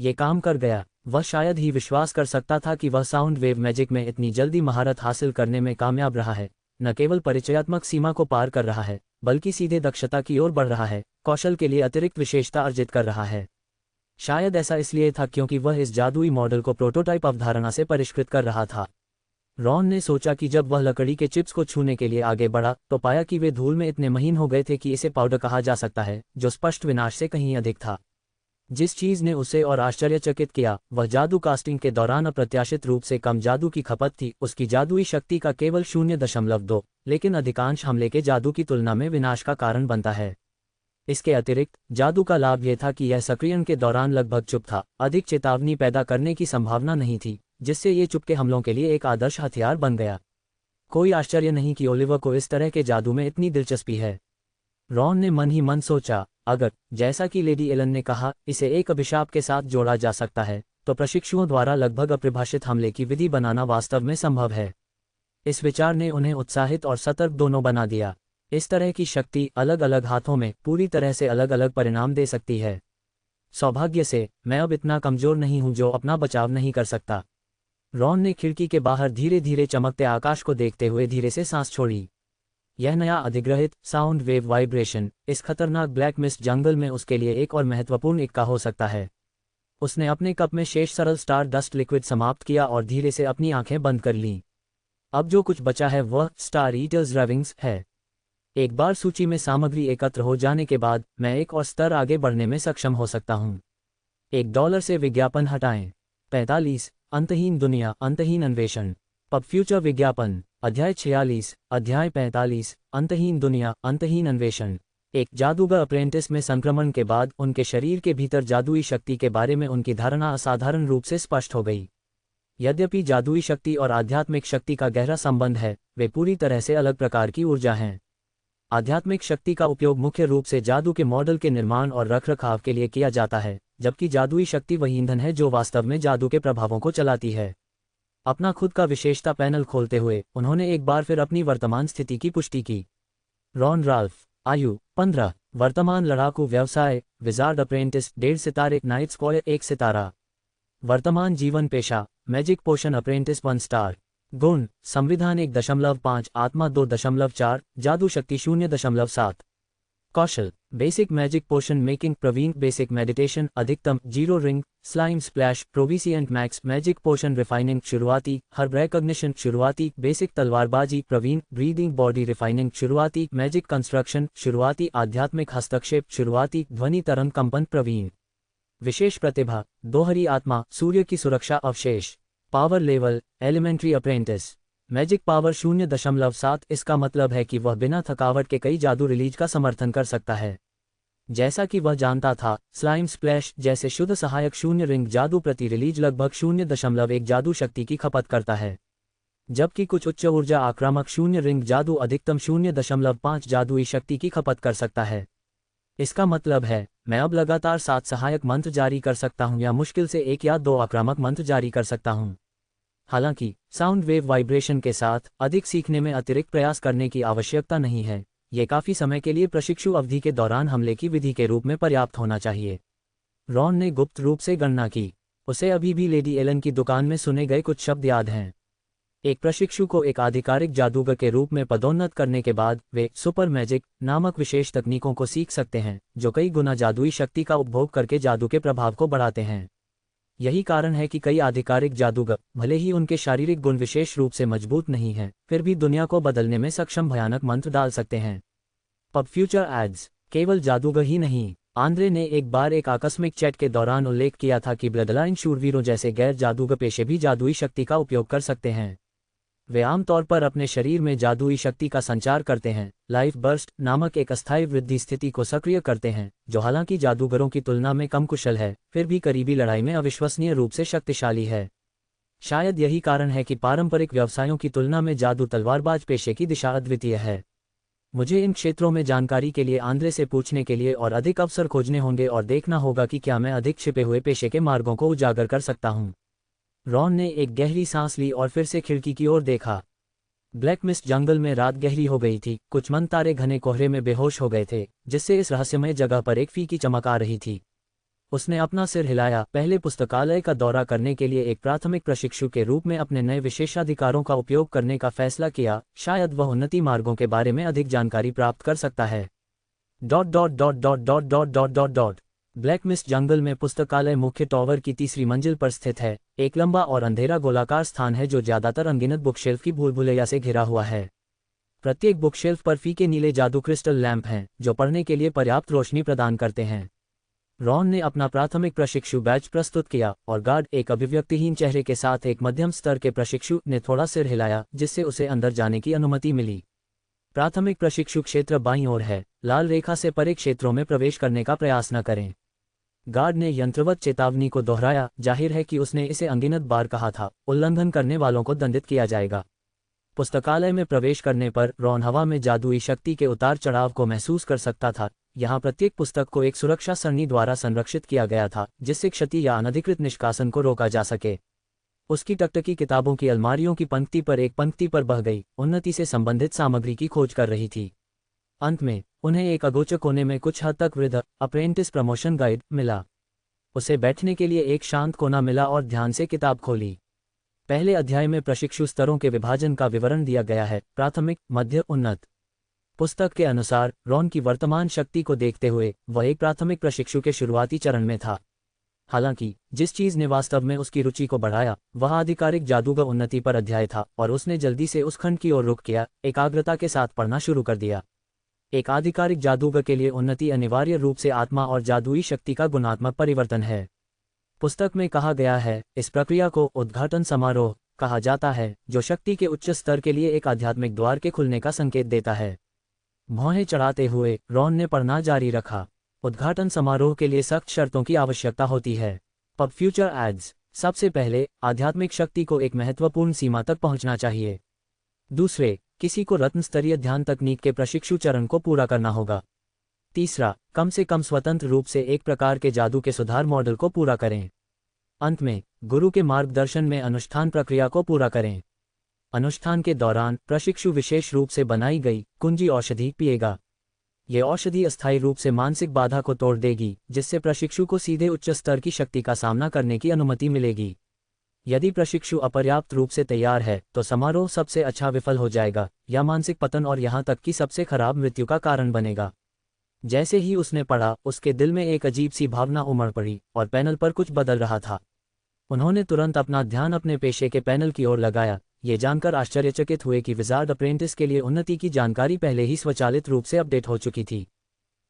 ये काम कर गया। वह शायद ही विश्वास कर सकता था कि वह साउंड वेव मैजिक में इतनी जल्दी महारत हासिल करने में कामयाब रहा है। न केवल परिचयात्मक सीमा को पार कर रहा है, बल्कि सीधे दक्षता की ओर बढ़ रहा है, कौशल के लिए अतिरिक्त विशेषता अर्जित कर रहा है। शायद ऐसा इसलिए था क्योंकि वह इस जादुई मॉडल को प्रोटोटाइप अवधारणा से परिष्कृत कर रहा था। रॉन ने सोचा कि जब वह लकड़ी के चिप्स को छूने के लिए आगे बढ़ा, तो पाया कि वे धूल में इतने महीन हो गए थे कि इसे पाउडर कहा जा सकता है, जो स्पष्ट विनाश से कहीं अधिक था। जिस चीज ने उसे और आश्चर्यचकित किया, वह जादू कास्टिंग के दौरान अप्रत्याशित रूप से कम जादू की खपत थी। उसकी जादुई शक्ति का केवल 0.2, लेकिन अधिकांश हमले के जादू की तुलना में विनाश का कारण बनता है। इसके अतिरिक्त जादू का लाभ यह था कि यह सक्रियण के दौरान लगभग चुप था। अधिक चेतावनी पैदा करने की संभावना नहीं थी, जिससे ये चुपके हमलों के लिए एक आदर्श हथियार बन गया। कोई आश्चर्य नहीं कि ओलिवर को इस तरह के जादू में इतनी दिलचस्पी है। रॉन ने मन ही मन सोचा, अगर, जैसा कि लेडी एलन ने कहा, इसे एक अभिशाप के साथ जोड़ा जा सकता है, तो प्रशिक्षुओं द्वारा लगभग अपरिभाषित हमले की विधि बनाना वास्तव में संभव है। इस विचार ने उन्हें उत्साहित और सतर्क दोनों बना दिया। इस तरह की शक्ति अलग अलग हाथों में पूरी तरह से अलग अलग परिणाम दे सकती है। सौभाग्य से मैं अब इतना कमजोर नहीं हूं जो अपना बचाव नहीं कर सकता। रॉन ने खिड़की के बाहर धीरे धीरे चमकते आकाश को देखते हुए धीरे से सांस छोड़ी। यह नया अधिग्रहित साउंड वेव वाइब्रेशन इस खतरनाक ब्लैक मिस्ट जंगल में उसके लिए एक और महत्वपूर्ण इक्का हो सकता है। उसने अपने कप में शेष सरल स्टार डस्ट लिक्विड समाप्त किया और धीरे से अपनी आंखें बंद कर लीं। अब जो कुछ बचा है वह स्टार ईटर्स रेविंग्स है। एक बार सूची में सामग्री एकत्र हो जाने के बाद मैं एक और स्तर आगे बढ़ने में सक्षम हो सकता हूँ। $1 से विज्ञापन हटाएं। 45 अंतहीन दुनिया अंतहीन अन्वेषण। पब फ्यूचर विज्ञापन। अध्याय 46 अध्याय 45 अंतहीन दुनिया अंतहीन अन्वेषण। एक जादूगर अप्रेंटिस में संक्रमण के बाद उनके शरीर के भीतर जादुई शक्ति के बारे में उनकी धारणा असाधारण रूप से स्पष्ट हो गई। यद्यपि जादुई शक्ति और आध्यात्मिक शक्ति का गहरा संबंध है, वे पूरी तरह से अलग प्रकार की ऊर्जा हैं। आध्यात्मिक शक्ति का उपयोग मुख्य रूप से जादू के मॉडल के निर्माण और रखरखाव के लिए किया जाता है, जबकि जादुई शक्ति वही ईंधन है जो वास्तव में जादू के प्रभावों को चलाती है। अपना खुद का विशेषता पैनल खोलते हुए उन्होंने एक बार फिर अपनी वर्तमान स्थिति की पुष्टि की। रॉन राल्फ, आयु 15, वर्तमान लड़ाकू व्यवसाय विजार्ड अप्रेंटिस 1.5 सितारे, नाइट स्क्वायर 1 सितारा। वर्तमान जीवन पेशा मैजिक पोशन अप्रेंटिस 1 स्टार। गुण संविधान 1.5, आत्मा 2.4, जादू शक्ति 0.7। कौशल बेसिक मैजिक पोशन मेकिंग प्रवीण, बेसिक मेडिटेशन अधिकतम 0 ring, slime splash proficient max, magic potion refining शुरुआती, हर्ब रिकॉग्निशन शुरुआती, बेसिक तलवारबाजी प्रवीण, ब्रीदिंग बॉडी रिफाइनिंग शुरुआती, मैजिक कंस्ट्रक्शन शुरुआती, आध्यात्मिक हस्तक्षेप शुरुआती, ध्वनि तरंग कंपन प्रवीण। विशेष प्रतिभा दोहरी आत्मा, सूर्य की सुरक्षा अवशेष। Power level elementary apprentice, magic power 0.7। इसका मतलब है कि वह बिना थकावट के कई जादू रिलीज का समर्थन कर सकता है। जैसा कि वह जानता था, स्लाइम स्प्लैश जैसे शुद्ध सहायक 0 रिंग जादू प्रति रिलीज लगभग 0.1 जादू शक्ति की खपत करता है, जबकि कुछ उच्च ऊर्जा आक्रामक 0 रिंग जादू अधिकतम 0.5 जादुई शक्ति की खपत कर सकता है। इसका मतलब है मैं अब लगातार 7 सहायक मंत्र जारी कर सकता हूं या मुश्किल से 1 या 2 आक्रामक मंत्र जारी कर सकता हूं। हालांकि साउंड वेव वाइब्रेशन के साथ अधिक सीखने में अतिरिक्त प्रयास करने की आवश्यकता नहीं है। ये काफी समय के लिए प्रशिक्षु अवधि के दौरान हमले की विधि के रूप में पर्याप्त होना चाहिए। रॉन ने गुप्त रूप से गणना की। उसे अभी भी लेडी एलन की दुकान में सुने गए कुछ शब्द याद हैं। एक प्रशिक्षु को एक आधिकारिक जादूगर के रूप में पदोन्नत करने के बाद वे सुपर मैजिक नामक विशेष तकनीकों को सीख सकते हैं, जो कई गुना जादुई शक्ति का उपभोग करके जादू के प्रभाव को बढ़ाते हैं। यही कारण है कि कई आधिकारिक जादूगर, भले ही उनके शारीरिक गुण विशेष रूप से मजबूत नहीं हैं, फिर भी दुनिया को बदलने में सक्षम भयानक मंत्र डाल सकते हैं। पब फ्यूचर एड्स केवल जादूगर ही नहीं। आंद्रे ने एक बार एक आकस्मिक चैट के दौरान उल्लेख किया था कि ब्लडलाइन शूरवीरों जैसे गैर जादूगर पेशे भी जादुई शक्ति का उपयोग कर सकते हैं। वे आमतौर पर अपने शरीर में जादुई शक्ति का संचार करते हैं, लाइफ बर्स्ट नामक एक अस्थायी वृद्धि स्थिति को सक्रिय करते हैं, जो हालांकि जादूगरों की तुलना में कम कुशल है, फिर भी करीबी लड़ाई में अविश्वसनीय रूप से शक्तिशाली है। शायद यही कारण है कि पारंपरिक व्यवसायों की तुलना में जादू तलवारबाज पेशे की दिशा अद्वितीय है। मुझे इन क्षेत्रों में जानकारी के लिए आंद्रे से पूछने के लिए और अधिक अवसर खोजने होंगे और देखना होगा कि क्या मैं अधिक छिपे हुए पेशे के मार्गों को उजागर कर सकता हूं। रॉन ने एक गहरी सांस ली और फिर से खिड़की की ओर देखा। ब्लैक मिस्ट जंगल में रात गहरी हो गई थी, कुछ मनतारे घने कोहरे में बेहोश हो गए थे, जिससे इस रहस्यमय जगह पर एक फीकी चमक आ रही थी। उसने अपना सिर हिलाया, पहले पुस्तकालय का दौरा करने के लिए एक प्राथमिक प्रशिक्षु के रूप में अपने नए विशेषाधिकारों का उपयोग करने का फैसला किया। शायद वह उन्नति मार्गों के बारे में अधिक जानकारी प्राप्त कर सकता है। ब्लैक मिस्ट जंगल में पुस्तकालय मुख्य टॉवर की तीसरी मंजिल पर स्थित है। एक लंबा और अंधेरा गोलाकार स्थान है जो ज्यादातर अनगिनत बुकशेल्फ की भूलभुलैया से घिरा हुआ है। प्रत्येक बुकशेल्फ पर फीके नीले जादू क्रिस्टल लैंप हैं, जो पढ़ने के लिए पर्याप्त रोशनी प्रदान करते हैं। रॉन ने अपना प्राथमिक प्रशिक्षु बैच प्रस्तुत किया और गार्ड, एक अभिव्यक्तिहीन चेहरे के साथ एक मध्यम स्तर के प्रशिक्षु, ने थोड़ा सिर हिलाया, जिससे उसे अंदर जाने की अनुमति मिली। प्राथमिक प्रशिक्षु क्षेत्र बाईं ओर है। लाल रेखा से परे क्षेत्रों में प्रवेश करने का प्रयास न करें। गार्ड ने यंत्रवत चेतावनी को दोहराया। जाहिर है कि उसने इसे अनगिनत बार कहा था। उल्लंघन करने वालों को दंडित किया जाएगा। पुस्तकालय में प्रवेश करने पर रॉन हवा में जादुई शक्ति के उतार चढ़ाव को महसूस कर सकता था। यहाँ प्रत्येक पुस्तक को एक सुरक्षा सरणी द्वारा संरक्षित किया गया था, जिससे क्षति या अनधिकृत निष्कासन को रोका जा सके। उसकी टकटकी किताबों की अलमारियों की पंक्ति पर एक पंक्ति पर बह गई, उन्नति से संबंधित सामग्री की खोज कर रही थी। अंत में उन्हें एक अगोचर कोने में कुछ हद तक वृद्ध अप्रेंटिस प्रमोशन गाइड मिला। उसे बैठने के लिए एक शांत कोना मिला और ध्यान से किताब खोली। पहले अध्याय में प्रशिक्षु स्तरों के विभाजन का विवरण दिया गया है, प्राथमिक, मध्य, उन्नत। पुस्तक के अनुसार रॉन की वर्तमान शक्ति को देखते हुए वह एक प्राथमिक प्रशिक्षु के शुरुआती चरण में था। हालांकि जिस चीज ने वास्तव में उसकी रुचि को बढ़ाया वह आधिकारिक जादूगर उन्नति पर अध्याय था, और उसने जल्दी से उस खंड की ओर रुख किया, एकाग्रता के साथ पढ़ना शुरू कर दिया। एक आधिकारिक जादूगर के लिए उन्नति अनिवार्य रूप से आत्मा और जादुई शक्ति का गुणात्मक परिवर्तन है। पुस्तक में कहा गया है, इस प्रक्रिया को उद्घाटन समारोह कहा जाता है, जो शक्ति के उच्च स्तर के लिए एक आध्यात्मिक द्वार के खुलने का संकेत देता है। भौहें चढ़ाते हुए रॉन ने पढ़ना जारी रखा। उद्घाटन समारोह के लिए सख्त शर्तों की आवश्यकता होती है। Pub future ads. सबसे पहले, आध्यात्मिक शक्ति को एक महत्वपूर्ण सीमा तक पहुंचना चाहिए। दूसरे, किसी को रत्न स्तरीय ध्यान तकनीक के प्रशिक्षु चरण को पूरा करना होगा। तीसरा, कम से कम स्वतंत्र रूप से एक प्रकार के जादू के सुधार मॉडल को पूरा करें। अंत में, गुरु के मार्गदर्शन में अनुष्ठान प्रक्रिया को पूरा करें। अनुष्ठान के दौरान प्रशिक्षु विशेष रूप से बनाई गई कुंजी औषधि पिएगा। ये औषधि अस्थायी रूप से मानसिक बाधा को तोड़ देगी, जिससे प्रशिक्षु को सीधे उच्च स्तर की शक्ति का सामना करने की अनुमति मिलेगी। यदि प्रशिक्षु अपर्याप्त रूप से तैयार है तो समारोह सबसे अच्छा विफल हो जाएगा या मानसिक पतन और यहाँ तक कि सबसे खराब मृत्यु का कारण बनेगा। जैसे ही उसने पढ़ा, उसके दिल में एक अजीब सी भावना उमड़ पड़ी और पैनल पर कुछ बदल रहा था। उन्होंने तुरंत अपना ध्यान अपने पेशे के पैनल की ओर लगाया, ये जानकर आश्चर्यचकित हुए कि विजार्ड अप्रेंटिस के लिए उन्नति की जानकारी पहले ही स्वचालित रूप से अपडेट हो चुकी थी।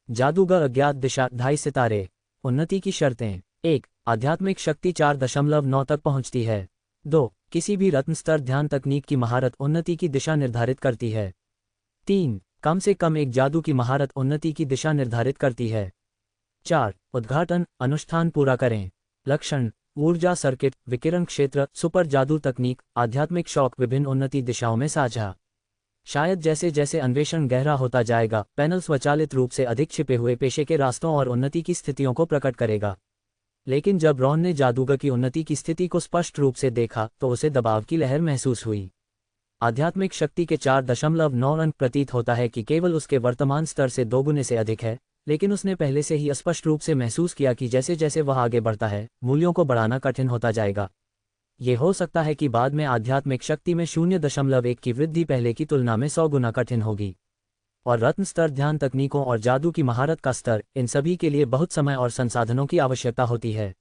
जादूगर अज्ञात दिशा 2.5 सितारे। उन्नति की शर्तें। 1. आध्यात्मिक शक्ति 4.9 तक पहुंचती है। 2. किसी भी रत्न स्तर ध्यान तकनीक की महारत उन्नति की दिशा निर्धारित करती है। 3. कम से कम एक जादू की महारत उन्नति की दिशा निर्धारित करती है। 4. उद्घाटन अनुष्ठान पूरा करें। लक्षण: ऊर्जा सर्किट, विकिरण क्षेत्र, सुपर जादू तकनीक, आध्यात्मिक शौक, विभिन्न उन्नति दिशाओं में साझा। शायद जैसे जैसे अन्वेषण गहरा होता जाएगा, पैनल स्वचालित रूप से अधिक छिपे हुए पेशे के रास्तों और उन्नति की स्थितियों को प्रकट करेगा। लेकिन जब रॉन ने जादूगर की उन्नति की स्थिति को स्पष्ट रूप से देखा तो उसे दबाव की लहर महसूस हुई। आध्यात्मिक शक्ति के 4.9 अंक प्रतीत होता है कि केवल उसके वर्तमान स्तर से 2 गुने से अधिक है, लेकिन उसने पहले से ही स्पष्ट रूप से महसूस किया कि जैसे जैसे वह आगे बढ़ता है, मूल्यों को बढ़ाना कठिन होता जाएगा। ये हो सकता है कि बाद में आध्यात्मिक शक्ति में 0.1 की वृद्धि पहले की तुलना में 100 गुना कठिन होगी। और रत्न स्तर, ध्यान तकनीकों और जादू की महारत का स्तर, इन सभी के लिए बहुत समय और संसाधनों की आवश्यकता होती है।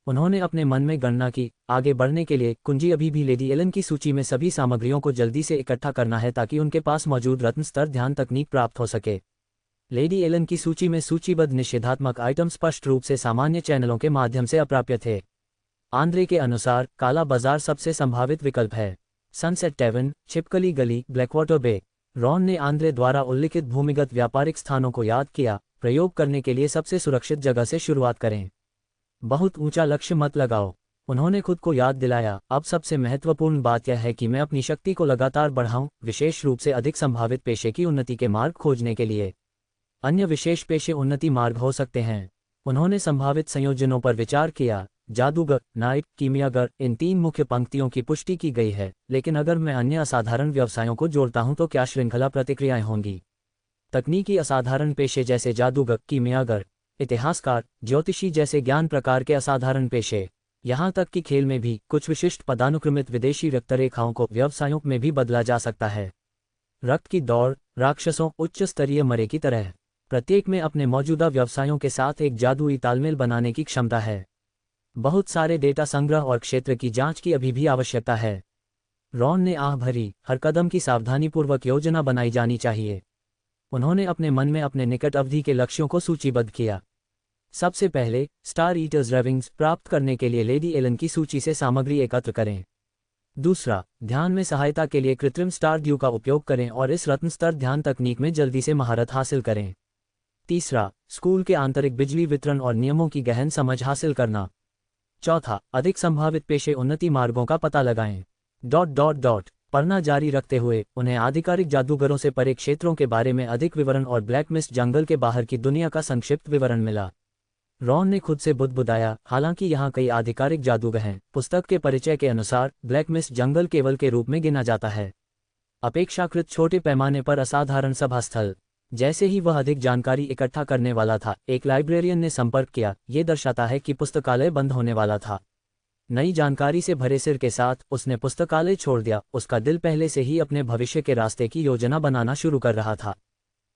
उन्होंने अपने मन में गणना की, आगे बढ़ने के लिए कुंजी अभी भी लेडी एलन की सूची में सभी सामग्रियों को जल्दी से इकट्ठा करना है ताकि उनके पास मौजूद रत्न स्तर ध्यान तकनीक प्राप्त हो सके। लेडी एलन की सूची में सूचीबद्ध निषेधात्मक आइटम स्पष्ट रूप से सामान्य चैनलों के माध्यम से अप्राप्य थे। आंद्रे के अनुसार काला बाजार सबसे संभावित विकल्प है। सनसेट टेवन, छिपकली गली, ब्लैकवाटर बे। रॉन ने आंद्रे द्वारा उल्लिखित भूमिगत व्यापारिक स्थानों को याद किया। प्रयोग करने के लिए सबसे सुरक्षित जगह से शुरुआत करें। बहुत ऊंचा लक्ष्य मत लगाओ। उन्होंने खुद को याद दिलाया, अब सबसे महत्वपूर्ण बात यह है कि मैं अपनी शक्ति को लगातार बढ़ाऊं, विशेष रूप से अधिक संभावित पेशे की उन्नति के मार्ग खोजने के लिए। अन्य विशेष पेशे उन्नति मार्ग हो सकते हैं। उन्होंने संभावित संयोजनों पर विचार किया। जादूगर, नाइट, कीमियागर, इन 3 मुख्य पंक्तियों की पुष्टि की गई है, लेकिन अगर मैं अन्य असाधारण व्यवसायों को जोड़ता हूं तो क्या श्रृंखला प्रतिक्रियाएं होंगी? तकनीकी असाधारण पेशे जैसे जादूगर, कीमियागर, इतिहासकार, ज्योतिषी जैसे ज्ञान प्रकार के असाधारण पेशे। यहाँ तक कि खेल में भी कुछ विशिष्ट पदानुक्रमित विदेशी रक्तरेखाओं को व्यवसायों में भी बदला जा सकता है। रक्त की दौड़, राक्षसों, उच्च स्तरीय मरे की तरह। प्रत्येक में अपने मौजूदा व्यवसायों के साथ एक जादुई तालमेल बनाने की क्षमता है। बहुत सारे डेटा संग्रह और क्षेत्र की जांच की अभी भी आवश्यकता है। रॉन ने आह भरी, हर कदम की सावधानीपूर्वक योजना बनाई जानी चाहिए। उन्होंने अपने मन में अपने निकट अवधि के लक्ष्यों को सूचीबद्ध किया। सबसे पहले, स्टार ईटर्स रेविंग्स प्राप्त करने के लिए लेडी एलन की सूची से सामग्री एकत्र करें। दूसरा, ध्यान में सहायता के लिए कृत्रिम स्टार ड्यू का उपयोग करें और इस रत्न स्तर ध्यान तकनीक में जल्दी से महारत हासिल करें। तीसरा, स्कूल के आंतरिक बिजली वितरण और नियमों की गहन समझ हासिल करना। चौथा, अधिक संभावित पेशे उन्नति मार्गों का पता लगाएं। पढ़ना जारी रखते हुए उन्हें आधिकारिक जादूगरों से परे क्षेत्रों के बारे में अधिक विवरण और ब्लैक मिस्ट जंगल के बाहर की दुनिया का संक्षिप्त विवरण मिला। रॉन ने खुद से बुदबुदाया, हालांकि यहाँ कई आधिकारिक जादूगर हैं। पुस्तक के परिचय के अनुसार ब्लैक मिस्ट जंगल केवल के रूप में गिना जाता है, अपेक्षाकृत छोटे पैमाने पर असाधारण सभा स्थल। जैसे ही वह अधिक जानकारी इकट्ठा करने वाला था, एक लाइब्रेरियन ने संपर्क किया। ये दर्शाता है कि पुस्तकालय बंद होने वाला था। नई जानकारी से भरे सिर के साथ उसने पुस्तकालय छोड़ दिया। उसका दिल पहले से ही अपने भविष्य के रास्ते की योजना बनाना शुरू कर रहा था।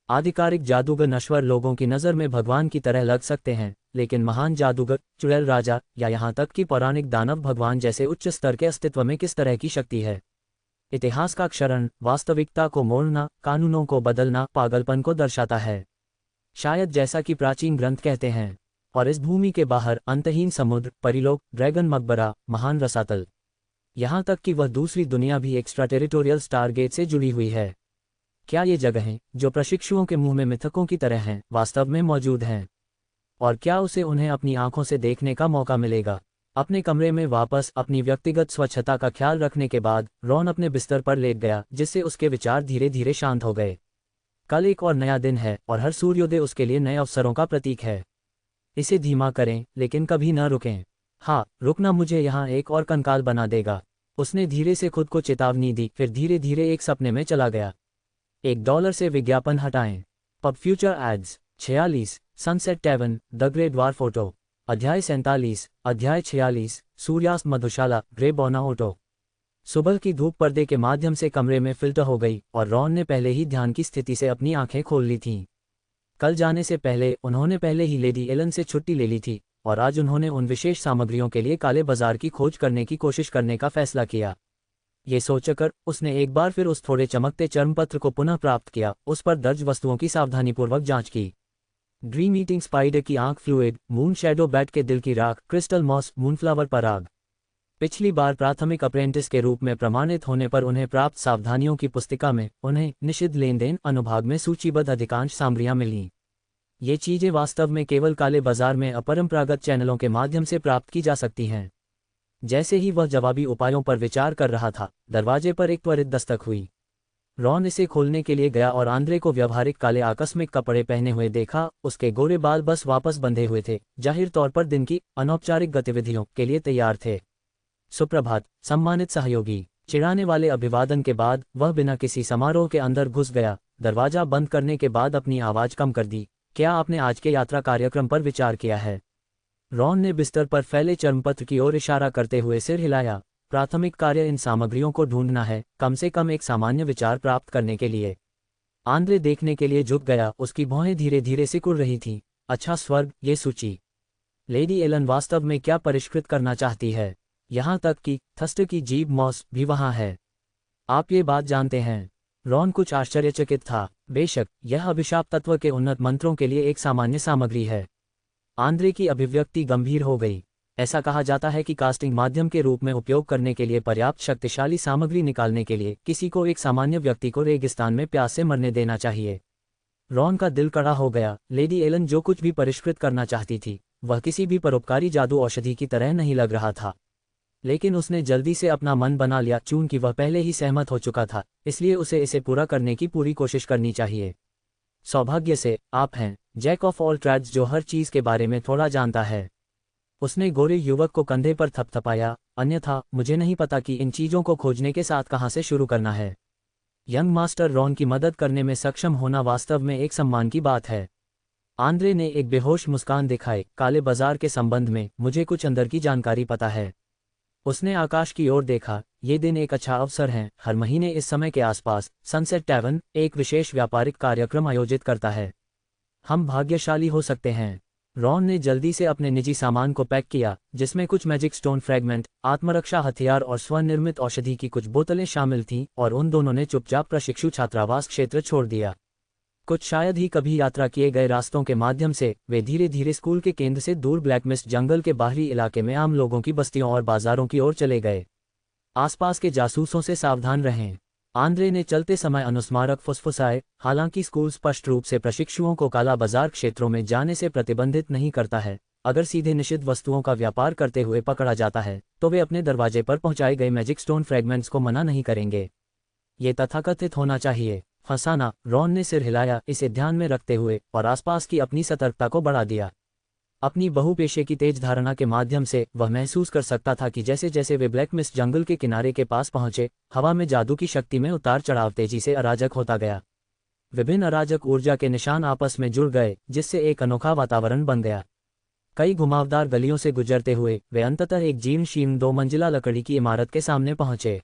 आधिकारिक जादूगर नश्वर लोगों की नज़र में भगवान की तरह लग सकते हैं, लेकिन महान जादूगर, चुड़ैल राजा या यहाँ तक कि पौराणिक दानव भगवान जैसे उच्च स्तर के अस्तित्व में किस तरह की शक्ति है? इतिहास का क्षरण वास्तविकता को मोड़ना, कानूनों को बदलना, पागलपन को दर्शाता है। शायद जैसा कि प्राचीन ग्रंथ कहते हैं, और इस भूमि के बाहर अंतहीन समुद्र, परिलोक, ड्रैगन मकबरा, महान रसातल, यहाँ तक कि वह दूसरी दुनिया भी एक्स्ट्रा टेरिटोरियल स्टारगेट से जुड़ी हुई है। क्या ये जगहें, जो प्रशिक्षुओं के मुंह में मिथकों की तरह हैं, वास्तव में मौजूद हैं? और क्या उसे उन्हें अपनी आंखों से देखने का मौका मिलेगा? अपने कमरे में वापस अपनी व्यक्तिगत स्वच्छता का ख्याल रखने के बाद रॉन अपने बिस्तर पर लेट गया, जिससे उसके विचार धीरे धीरे शांत हो गए। कल एक और नया दिन है और हर सूर्योदय उसके लिए नए अवसरों का प्रतीक है। इसे धीमा करें, लेकिन कभी न रुकें। हाँ, रुकना मुझे यहाँ एक और कंकाल बना देगा। उसने धीरे से खुद को चेतावनी दी, फिर धीरे धीरे एक सपने में चला गया। $1 से विज्ञापन हटाएं। Pub future ads. 46, sunset tavern, the grey dwarf photo. अध्याय 47, अध्याय 46, सूर्यास्त मधुशाला, ग्रे बोनाओटो। सुबह की धूप पर्दे के माध्यम से कमरे में फिल्टर हो गई और रॉन ने पहले ही ध्यान की स्थिति से अपनी आंखें खोल ली थीं। कल जाने से पहले उन्होंने पहले ही लेडी एलन से छुट्टी ले ली थी और आज उन्होंने उन विशेष सामग्रियों के लिए काले बाजार की खोज करने की कोशिश करने का फैसला किया। ये सोचकर उसने एक बार फिर उस थोड़े चमकते चर्मपत्र को पुनः प्राप्त किया, उस पर दर्ज वस्तुओं की सावधानीपूर्वक जांच की। ड्रीम ईटिंग स्पाइडर की आंख फ्लूइड, मून शैडो बैट के दिल की राख, क्रिस्टल मॉस, मूनफ्लावर पराग। पिछली बार प्राथमिक अप्रेंटिस के रूप में प्रमाणित होने पर उन्हें प्राप्त सावधानियों की पुस्तिका में उन्हें निषिद्ध लेनदेन अनुभाग में सूचीबद्ध अधिकांश सामग्रियां मिलीं। ये चीजें वास्तव में केवल काले बाजार में अपरंपरागत चैनलों के माध्यम से प्राप्त की जा सकती हैं। जैसे ही वह जवाबी उपायों पर विचार कर रहा था, दरवाजे पर एक त्वरित दस्तक हुई। रॉन इसे खोलने के लिए गया और आंद्रे को व्यवहारिक काले आकस्मिक कपड़े पहने हुए देखा। उसके गोरे बाल बस वापस बंधे हुए थे, जाहिर तौर पर दिन की अनौपचारिक गतिविधियों के लिए तैयार थे। सुप्रभात, सम्मानित सहयोगी। चिढ़ाने वाले अभिवादन के बाद वह बिना किसी समारोह के अंदर घुस गया। दरवाजा बंद करने के बाद अपनी आवाज कम कर दी। क्या आपने आज के यात्रा कार्यक्रम पर विचार किया है? रॉन ने बिस्तर पर फैले चर्मपत्र की ओर इशारा करते हुए सिर हिलाया। प्राथमिक कार्य इन सामग्रियों को ढूंढना है, कम से कम एक सामान्य विचार प्राप्त करने के लिए। आंद्रे देखने के लिए झुक गया, उसकी भौहें धीरे धीरे सिकुड़ रही थीं। अच्छा स्वर्ग, ये सूची। लेडी एलन वास्तव में क्या परिष्कृत करना चाहती है? यहाँ तक कि थस्ट की जीभ मॉस भी वहाँ है। आप ये बात जानते हैं? रॉन कुछ आश्चर्यचकित था। बेशक, यह अभिशाप तत्व के उन्नत मंत्रों के लिए एक सामान्य सामग्री है। आंद्रे की अभिव्यक्ति गंभीर हो गई। ऐसा कहा जाता है कि कास्टिंग माध्यम के रूप में उपयोग करने के लिए पर्याप्त शक्तिशाली सामग्री निकालने के लिए किसी को एक सामान्य व्यक्ति को रेगिस्तान में प्यास से मरने देना चाहिए। रॉन का दिल कड़ा हो गया। लेडी एलन जो कुछ भी परिष्कृत करना चाहती थी, वह किसी भी परोपकारी जादू औषधि की तरह नहीं लग रहा था। लेकिन उसने जल्दी से अपना मन बना लिया। चूंकि वह पहले ही सहमत हो चुका था, इसलिए उसे इसे पूरा करने की पूरी कोशिश करनी चाहिए। सौभाग्य से आप हैं जैक ऑफ ऑल ट्रेड्स, जो हर चीज के बारे में थोड़ा जानता है। उसने गोरे युवक को कंधे पर थपथपाया। अन्यथा मुझे नहीं पता कि इन चीजों को खोजने के साथ कहां से शुरू करना है। यंग मास्टर रॉन की मदद करने में सक्षम होना वास्तव में एक सम्मान की बात है। आंद्रे ने एक बेहोश मुस्कान दिखाई। काले बाजार के संबंध में मुझे कुछ अंदर की जानकारी पता है। उसने आकाश की ओर देखा। ये दिन एक अच्छा अवसर है। हर महीने इस समय के आसपास सनसेट टैवर्न एक विशेष व्यापारिक कार्यक्रम आयोजित करता है। हम भाग्यशाली हो सकते हैं। रॉन ने जल्दी से अपने निजी सामान को पैक किया, जिसमें कुछ मैजिक स्टोन फ्रैगमेंट, आत्मरक्षा हथियार और स्वनिर्मित औषधि की कुछ बोतलें शामिल थीं, और उन दोनों ने चुपचाप प्रशिक्षु छात्रावास क्षेत्र छोड़ दिया। कुछ शायद ही कभी यात्रा किए गए रास्तों के माध्यम से वे धीरे धीरे स्कूल के केंद्र से दूर ब्लैकमिस्ट जंगल के बाहरी इलाके में आम लोगों की बस्तियों और बाजारों की ओर चले गए। आसपास के जासूसों से सावधान रहें, आंद्रे ने चलते समय अनुस्मारक फुसफुसाए। हालांकि स्कूल स्पष्ट रूप से प्रशिक्षुओं को काला बाजार क्षेत्रों में जाने से प्रतिबंधित नहीं करता है, अगर सीधे निषिद्ध वस्तुओं का व्यापार करते हुए पकड़ा जाता है तो वे अपने दरवाजे पर पहुंचाए गए मैजिक स्टोन फ्रैगमेंट्स को मना नहीं करेंगे। ये तथाकथित होना चाहिए। फंसाना। रॉन ने सिर हिलाया, इसे ध्यान में रखते हुए, और आसपास की अपनी सतर्कता को बढ़ा दिया। अपनी बहुपेशे की तेज धारणा के माध्यम से वह महसूस कर सकता था कि जैसे जैसे वे ब्लैकमिस्ट जंगल के किनारे के पास पहुंचे, हवा में जादू की शक्ति में उतार चढ़ाव तेजी से अराजक होता गया। विभिन्न अराजक ऊर्जा के निशान आपस में जुड़ गए, जिससे एक अनोखा वातावरण बन गया। कई घुमावदार गलियों से गुजरते हुए वे अंततः एक जीर्ण शीर्ण 2 मंजिला लकड़ी की इमारत के सामने पहुंचे।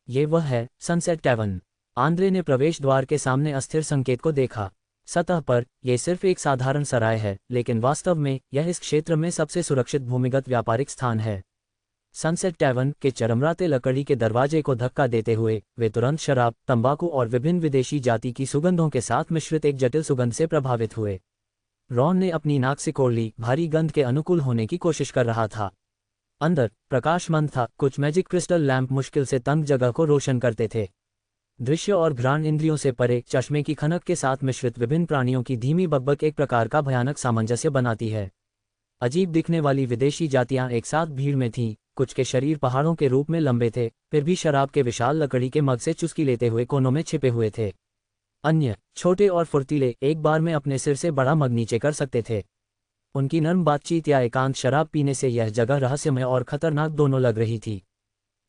ये वह है, सनसेट टैवर्न। आंद्रे ने प्रवेश द्वार के सामने अस्थिर संकेत को देखा। सतह पर यह सिर्फ एक साधारण सराय है, लेकिन वास्तव में यह इस क्षेत्र में सबसे सुरक्षित भूमिगत व्यापारिक स्थान है। सनसेट टैवर्न के चरमराते लकड़ी के दरवाजे को धक्का देते हुए वे तुरंत शराब, तंबाकू और विभिन्न विदेशी जाति की सुगंधों के साथ मिश्रित एक जटिल सुगंध से प्रभावित हुए। रॉन ने अपनी नाक सिकोड़ ली। भारी गंध के अनुकूल होने की कोशिश कर रहा था। अंदर प्रकाश मंद था। कुछ मैजिक क्रिस्टल लैंप मुश्किल से तंग जगह को रोशन करते थे। दृश्य और घ्राण इंद्रियों से परे चश्मे की खनक के साथ मिश्रित विभिन्न प्राणियों की धीमी बकबक एक प्रकार का भयानक सामंजस्य बनाती है। अजीब दिखने वाली विदेशी जातियां एक साथ भीड़ में थीं। कुछ के शरीर पहाड़ों के रूप में लंबे थे, फिर भी शराब के विशाल लकड़ी के मग से चुस्की लेते हुए कोनों में छिपे हुए थे। अन्य छोटे और फुर्तीले एक बार में अपने सिर से बड़ा मग नीचे कर सकते थे। उनकी नर्म बातचीत या एकांत शराब पीने से यह जगह रहस्यमय और खतरनाक दोनों लग रही थी।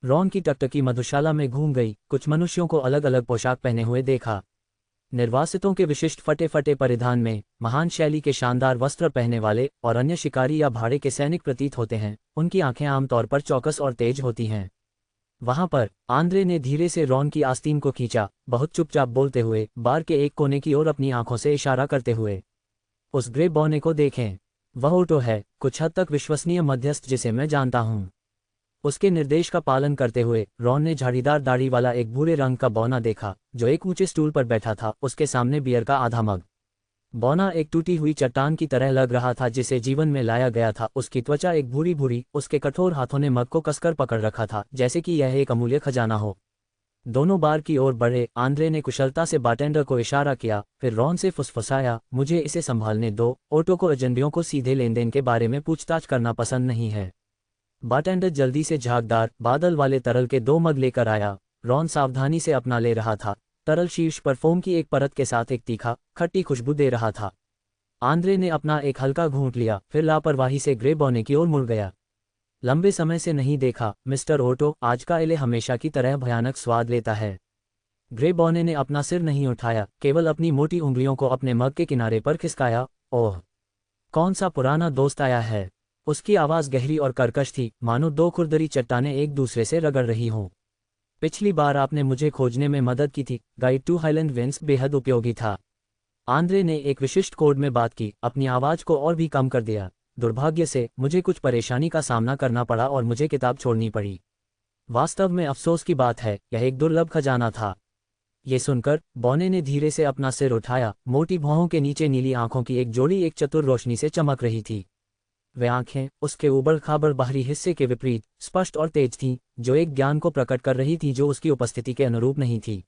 रॉन की टकटकी मधुशाला में घूम गई। कुछ मनुष्यों को अलग अलग पोशाक पहने हुए देखा। निर्वासितों के विशिष्ट फटे फटे परिधान में महान शैली के शानदार वस्त्र पहने वाले और अन्य शिकारी या भाड़े के सैनिक प्रतीत होते हैं। उनकी आंखें आमतौर पर चौकस और तेज होती हैं। वहां पर आंद्रे ने धीरे से रॉन की आस्तीन को खींचा, बहुत चुपचाप बोलते हुए, बार के एक कोने की ओर अपनी आंखों से इशारा करते हुए। उस ग्रे बौने को देखें, वह ओटो है, कुछ हद तक विश्वसनीय मध्यस्थ जिसे मैं जानता हूं। उसके निर्देश का पालन करते हुए रॉन ने झाड़ीदार दाढ़ी वाला एक भूरे रंग का बौना देखा जो एक ऊंचे स्टूल पर बैठा था, उसके सामने बियर का आधा मग। बौना एक टूटी हुई चट्टान की तरह लग रहा था जिसे जीवन में लाया गया था। उसकी त्वचा एक भूरी भूरी, उसके कठोर हाथों ने मग को कसकर पकड़ रखा था जैसे कि यह एक अमूल्य खजाना हो। दोनों बार की ओर बढ़े। आंद्रे ने कुशलता से बारटेंडर को इशारा किया, फिर रॉन से फुसफुसाया, मुझे इसे संभालने दो। ओटो को एजेंडियों को सीधे लेनदेन के बारे में पूछताछ करना पसंद नहीं है। बारटेंडर जल्दी से झागदार बादल वाले तरल के 2 मग लेकर आया। रॉन सावधानी से अपना ले रहा था। तरल शीर्ष पर फोम की एक परत के साथ एक तीखा खट्टी खुशबू दे रहा था। आंद्रे ने अपना एक हल्का घूंट लिया, फिर लापरवाही से ग्रे बौने की ओर मुड़ गया। लंबे समय से नहीं देखा मिस्टर ओटो, आज का एले हमेशा की तरह भयानक स्वाद लेता है। ग्रे बौने ने अपना सिर नहीं उठाया, केवल अपनी मोटी उंगलियों को अपने मग के किनारे पर खिसकाया। ओह, कौन सा पुराना दोस्त आया है। उसकी आवाज़ गहरी और कर्कश थी, मानो 2 खुरदरी चट्टानें एक दूसरे से रगड़ रही हों। पिछली बार आपने मुझे खोजने में मदद की थी। गाइड टू हाईलैंड विंड्स बेहद उपयोगी था। आंद्रे ने एक विशिष्ट कोड में बात की, अपनी आवाज़ को और भी कम कर दिया। दुर्भाग्य से मुझे कुछ परेशानी का सामना करना पड़ा और मुझे किताब छोड़नी पड़ी। वास्तव में अफसोस की बात है, यह एक दुर्लभ खजाना था। ये सुनकर बौने ने धीरे से अपना सिर उठाया। मोटी भौहों के नीचे नीली आंखों की एक जोड़ी एक चतुर रोशनी से चमक रही थी। वे आंखें उसके उबड़ खाबड़ बाहरी हिस्से के विपरीत स्पष्ट और तेज थीं, जो एक ज्ञान को प्रकट कर रही थी जो उसकी उपस्थिति के अनुरूप नहीं थी।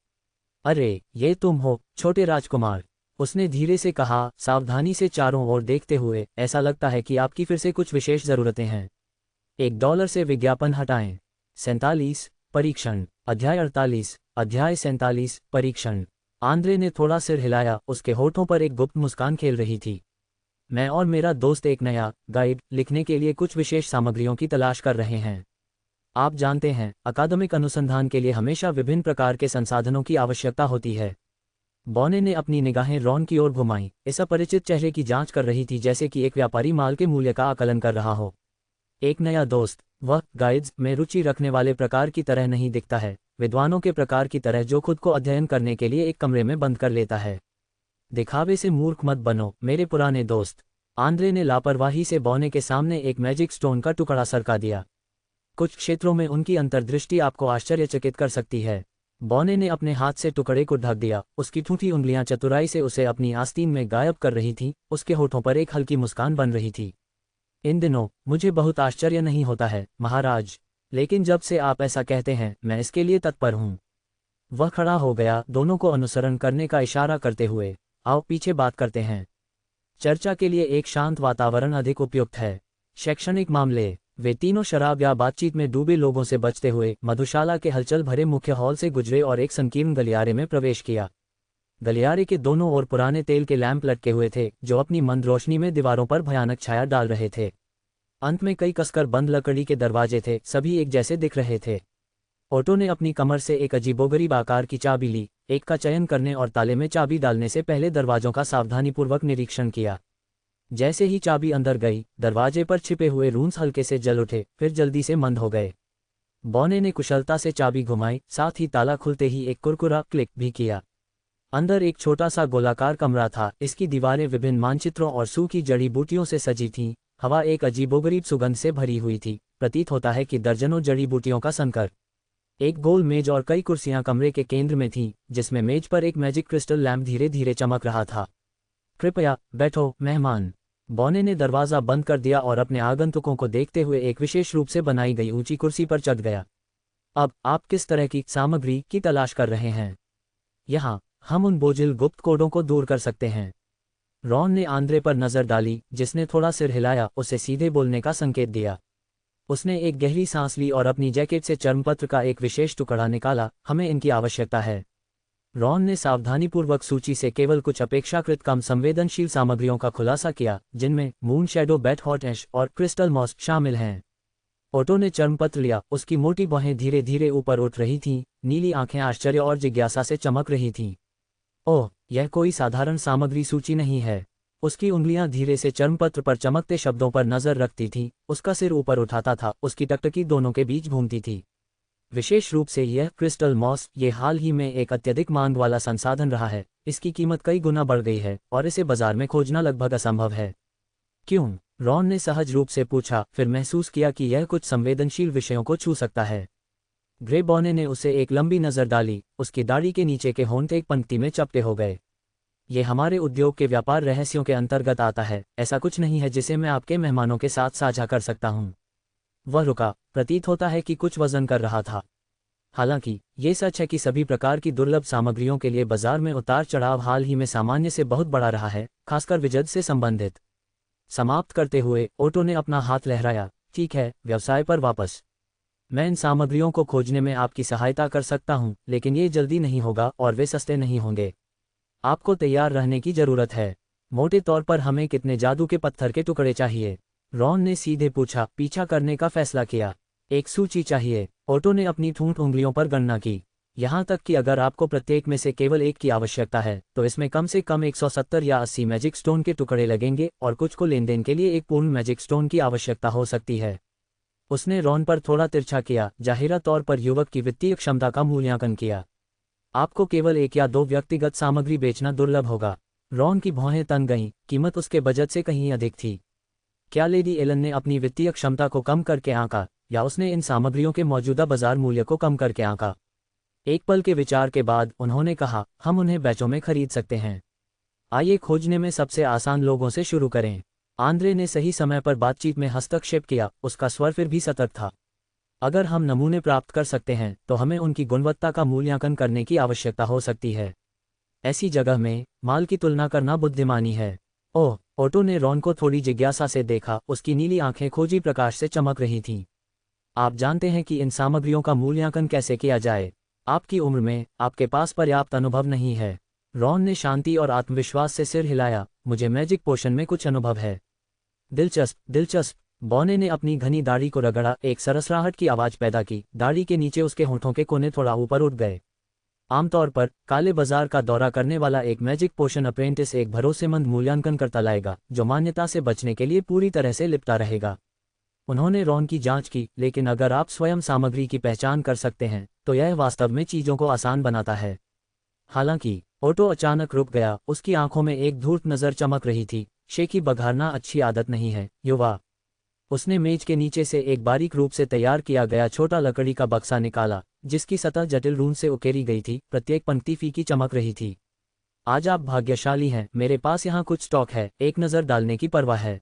अरे, ये तुम हो, छोटे राजकुमार, उसने धीरे से कहा, सावधानी से चारों ओर देखते हुए। ऐसा लगता है कि आपकी फिर से कुछ विशेष ज़रूरतें हैं। $1 से विज्ञापन हटाएं। 47 परीक्षण। अध्याय 48। अध्याय 47 परीक्षण। आंद्रे ने थोड़ा सिर हिलाया, उसके होठों पर एक गुप्त मुस्कान खेल रही थी। मैं और मेरा दोस्त एक नया गाइड लिखने के लिए कुछ विशेष सामग्रियों की तलाश कर रहे हैं। आप जानते हैं, अकादमिक अनुसंधान के लिए हमेशा विभिन्न प्रकार के संसाधनों की आवश्यकता होती है। बौने ने अपनी निगाहें रॉन की ओर घुमाईं, इस अपरिचित चेहरे की जांच कर रही थी जैसे कि एक व्यापारी माल के मूल्य का आकलन कर रहा हो। एक नया दोस्त, वह गाइड्स में रुचि रखने वाले प्रकार की तरह नहीं दिखता है, विद्वानों के प्रकार की तरह जो खुद को अध्ययन करने के लिए एक कमरे में बंद कर लेता है। दिखावे से मूर्ख मत बनो मेरे पुराने दोस्त। आंद्रे ने लापरवाही से बौने के सामने एक मैजिक स्टोन का टुकड़ा सरका दिया। कुछ क्षेत्रों में उनकी अंतर्दृष्टि आपको आश्चर्यचकित कर सकती है। बौने ने अपने हाथ से टुकड़े को ढक दिया, उसकी ठूठी उंगलियां चतुराई से उसे अपनी आस्तीन में गायब कर रही थीं, उसके होठों पर एक हल्की मुस्कान बन रही थी। इन दिनों मुझे बहुत आश्चर्य नहीं होता है महाराज, लेकिन जब से आप ऐसा कहते हैं मैं इसके लिए तत्पर हूं। वह खड़ा हो गया, दोनों को अनुसरण करने का इशारा करते हुए। आओ पीछे बात करते हैं। चर्चा के लिए एक शांत वातावरण अधिक उपयुक्त है। शैक्षणिक मामले। वे तीनों शराब या बातचीत में डूबे लोगों से बचते हुए मधुशाला के हलचल भरे मुख्य हॉल से गुजरे और एक संकीर्ण गलियारे में प्रवेश किया। गलियारे के दोनों ओर पुराने तेल के लैंप लटके हुए थे जो अपनी मंद रोशनी में दीवारों पर भयानक छाया डाल रहे थे। अंत में कई कसकर बंद लकड़ी के दरवाजे थे, सभी एक जैसे दिख रहे थे। ओटो ने अपनी कमर से एक अजीबोगरीब आकार की चाबी ली, एक का चयन करने और ताले में चाबी डालने से पहले दरवाजों का सावधानीपूर्वक निरीक्षण किया। जैसे ही चाबी अंदर गई, दरवाजे पर छिपे हुए रून्स हल्के से जल उठे, फिर जल्दी से मंद हो गए। बौने ने कुशलता से चाबी घुमाई, साथ ही ताला खुलते ही एक कुरकुरा क्लिक भी किया। अंदर एक छोटा सा गोलाकार कमरा था, इसकी दीवारें विभिन्न मानचित्रों और सूखी जड़ी बूटियों से सजी थीं। हवा एक अजीबोगरीब सुगंध से भरी हुई थी, प्रतीत होता है कि दर्जनों जड़ी बूटियों का संकर। एक गोल मेज और कई कुर्सियां कमरे के केंद्र में थीं, जिसमें मेज पर एक मैजिक क्रिस्टल लैंप धीरे धीरे चमक रहा था। कृपया बैठो मेहमान। बौने ने दरवाज़ा बंद कर दिया और अपने आगंतुकों को देखते हुए एक विशेष रूप से बनाई गई ऊंची कुर्सी पर चढ़ गया। अब आप किस तरह की सामग्री की तलाश कर रहे हैं? यहाँ हम उन बोझिल गुप्त कोडों को दूर कर सकते हैं। रॉन ने आंद्रे पर नजर डाली, जिसने थोड़ा सिर हिलाया, उसे सीधे बोलने का संकेत दिया। उसने एक गहरी सांस ली और अपनी जैकेट से चर्मपत्र का एक विशेष टुकड़ा निकाला। हमें इनकी आवश्यकता है। रॉन ने सावधानीपूर्वक सूची से केवल कुछ अपेक्षाकृत कम संवेदनशील सामग्रियों का खुलासा किया, जिनमें मून शैडो बैट हॉट ऐश और क्रिस्टल मॉस शामिल हैं। ओटो ने चर्मपत्र लिया, उसकी मोटी बाहें धीरे धीरे ऊपर उठ रही थीं, नीली आंखें आश्चर्य और जिज्ञासा से चमक रही थीं। ओह, यह कोई साधारण सामग्री सूची नहीं है। उसकी उंगलियां धीरे से चर्मपत्र पर चमकते शब्दों पर नजर रखती थीं, उसका सिर ऊपर उठाता था, उसकी टकटकी दोनों के बीच घूमती थी। विशेष रूप से यह क्रिस्टल मॉस ये हाल ही में एक अत्यधिक मांग वाला संसाधन रहा है। इसकी कीमत कई गुना बढ़ गई है और इसे बाजार में खोजना लगभग असंभव है। क्यों? रॉन ने सहज रूप से पूछा, फिर महसूस किया कि यह कुछ संवेदनशील विषयों को छू सकता है। ग्रे बॉने ने उसे एक लंबी नज़र डाली, उसकी दाढ़ी के नीचे के होंठ एक पंक्ति में चपटे हो गए। ये हमारे उद्योग के व्यापार रहस्यों के अंतर्गत आता है, ऐसा कुछ नहीं है जिसे मैं आपके मेहमानों के साथ साझा कर सकता हूँ। वह रुका, प्रतीत होता है कि कुछ वजन कर रहा था। हालांकि ये सच है कि सभी प्रकार की दुर्लभ सामग्रियों के लिए बाजार में उतार चढ़ाव हाल ही में सामान्य से बहुत बड़ा रहा है, खासकर विजय से संबंधित। समाप्त करते हुए ओटो ने अपना हाथ लहराया। ठीक है, व्यवसाय पर वापस। मैं इन सामग्रियों को खोजने में आपकी सहायता कर सकता हूं, लेकिन ये जल्दी नहीं होगा और वे सस्ते नहीं होंगे। आपको तैयार रहने की जरूरत है। मोटे तौर पर हमें कितने जादू के पत्थर के टुकड़े चाहिए? रॉन ने सीधे पूछा। पीछा करने का फैसला किया। एक सूची चाहिए। ओटो ने अपनी ठूंठ उंगलियों पर गणना की। यहाँ तक कि अगर आपको प्रत्येक में से केवल एक की आवश्यकता है तो इसमें कम से कम 170 या 80 मैजिक स्टोन के टुकड़े लगेंगे और कुछ को लेन देन के लिए एक पूर्ण मैजिक स्टोन की आवश्यकता हो सकती है। उसने रॉन पर थोड़ा तिरछा किया, जाहिरा तौर पर युवक की वित्तीय क्षमता का मूल्यांकन किया। आपको केवल एक या दो व्यक्तिगत सामग्री बेचना दुर्लभ होगा। रॉन की भौहें तन गईं, कीमत उसके बजट से कहीं अधिक थी। क्या लेडी एलन ने अपनी वित्तीय क्षमता को कम करके आंका, या उसने इन सामग्रियों के मौजूदा बाजार मूल्य को कम करके आंका? एक पल के विचार के बाद उन्होंने कहा, हम उन्हें बैचों में खरीद सकते हैं। आइए खोजने में सबसे आसान लोगों से शुरू करें। आंद्रे ने सही समय पर बातचीत में हस्तक्षेप किया, उसका स्वर फिर भी सतर्क था। अगर हम नमूने प्राप्त कर सकते हैं तो हमें उनकी गुणवत्ता का मूल्यांकन करने की आवश्यकता हो सकती है। ऐसी जगह में माल की तुलना करना बुद्धिमानी है। ओह, ओटो ने रॉन को थोड़ी जिज्ञासा से देखा, उसकी नीली आंखें खोजी प्रकाश से चमक रही थीं। आप जानते हैं कि इन सामग्रियों का मूल्यांकन कैसे किया जाए। आपकी उम्र में आपके पास पर्याप्त अनुभव नहीं है। रॉन ने शांति और आत्मविश्वास से सिर हिलाया। मुझे मैजिक पोशन में कुछ अनुभव है। दिलचस्प, दिलचस्प। बॉने ने अपनी घनी दाढ़ी को रगड़ा, एक सरसराहट की आवाज पैदा की। दाढ़ी के नीचे उसके होंठों के कोने थोड़ा ऊपर उठ गए। आमतौर पर काले बाजार का दौरा करने वाला एक मैजिक पोशन अप्रेंटिस एक भरोसेमंद मूल्यांकन करता लाएगा, जो मान्यता से बचने के लिए पूरी तरह से लिपटा रहेगा। उन्होंने रॉन की जांच की, लेकिन अगर आप स्वयं सामग्री की पहचान कर सकते हैं तो यह वास्तव में चीजों को आसान बनाता है। हालांकि ओटो अचानक रुक गया, उसकी आंखों में एक धूर्त नजर चमक रही थी। शेखी बघारना अच्छी आदत नहीं है, युवा। उसने मेज के नीचे से एक बारीक रूप से तैयार किया गया छोटा लकड़ी का बक्सा निकाला, जिसकी सतह जटिल रून से उकेरी गई थी। प्रत्येक पंक्ति फीकी चमक रही थी। आज आप भाग्यशाली हैं, मेरे पास यहाँ कुछ स्टॉक है, एक नज़र डालने की परवाह है।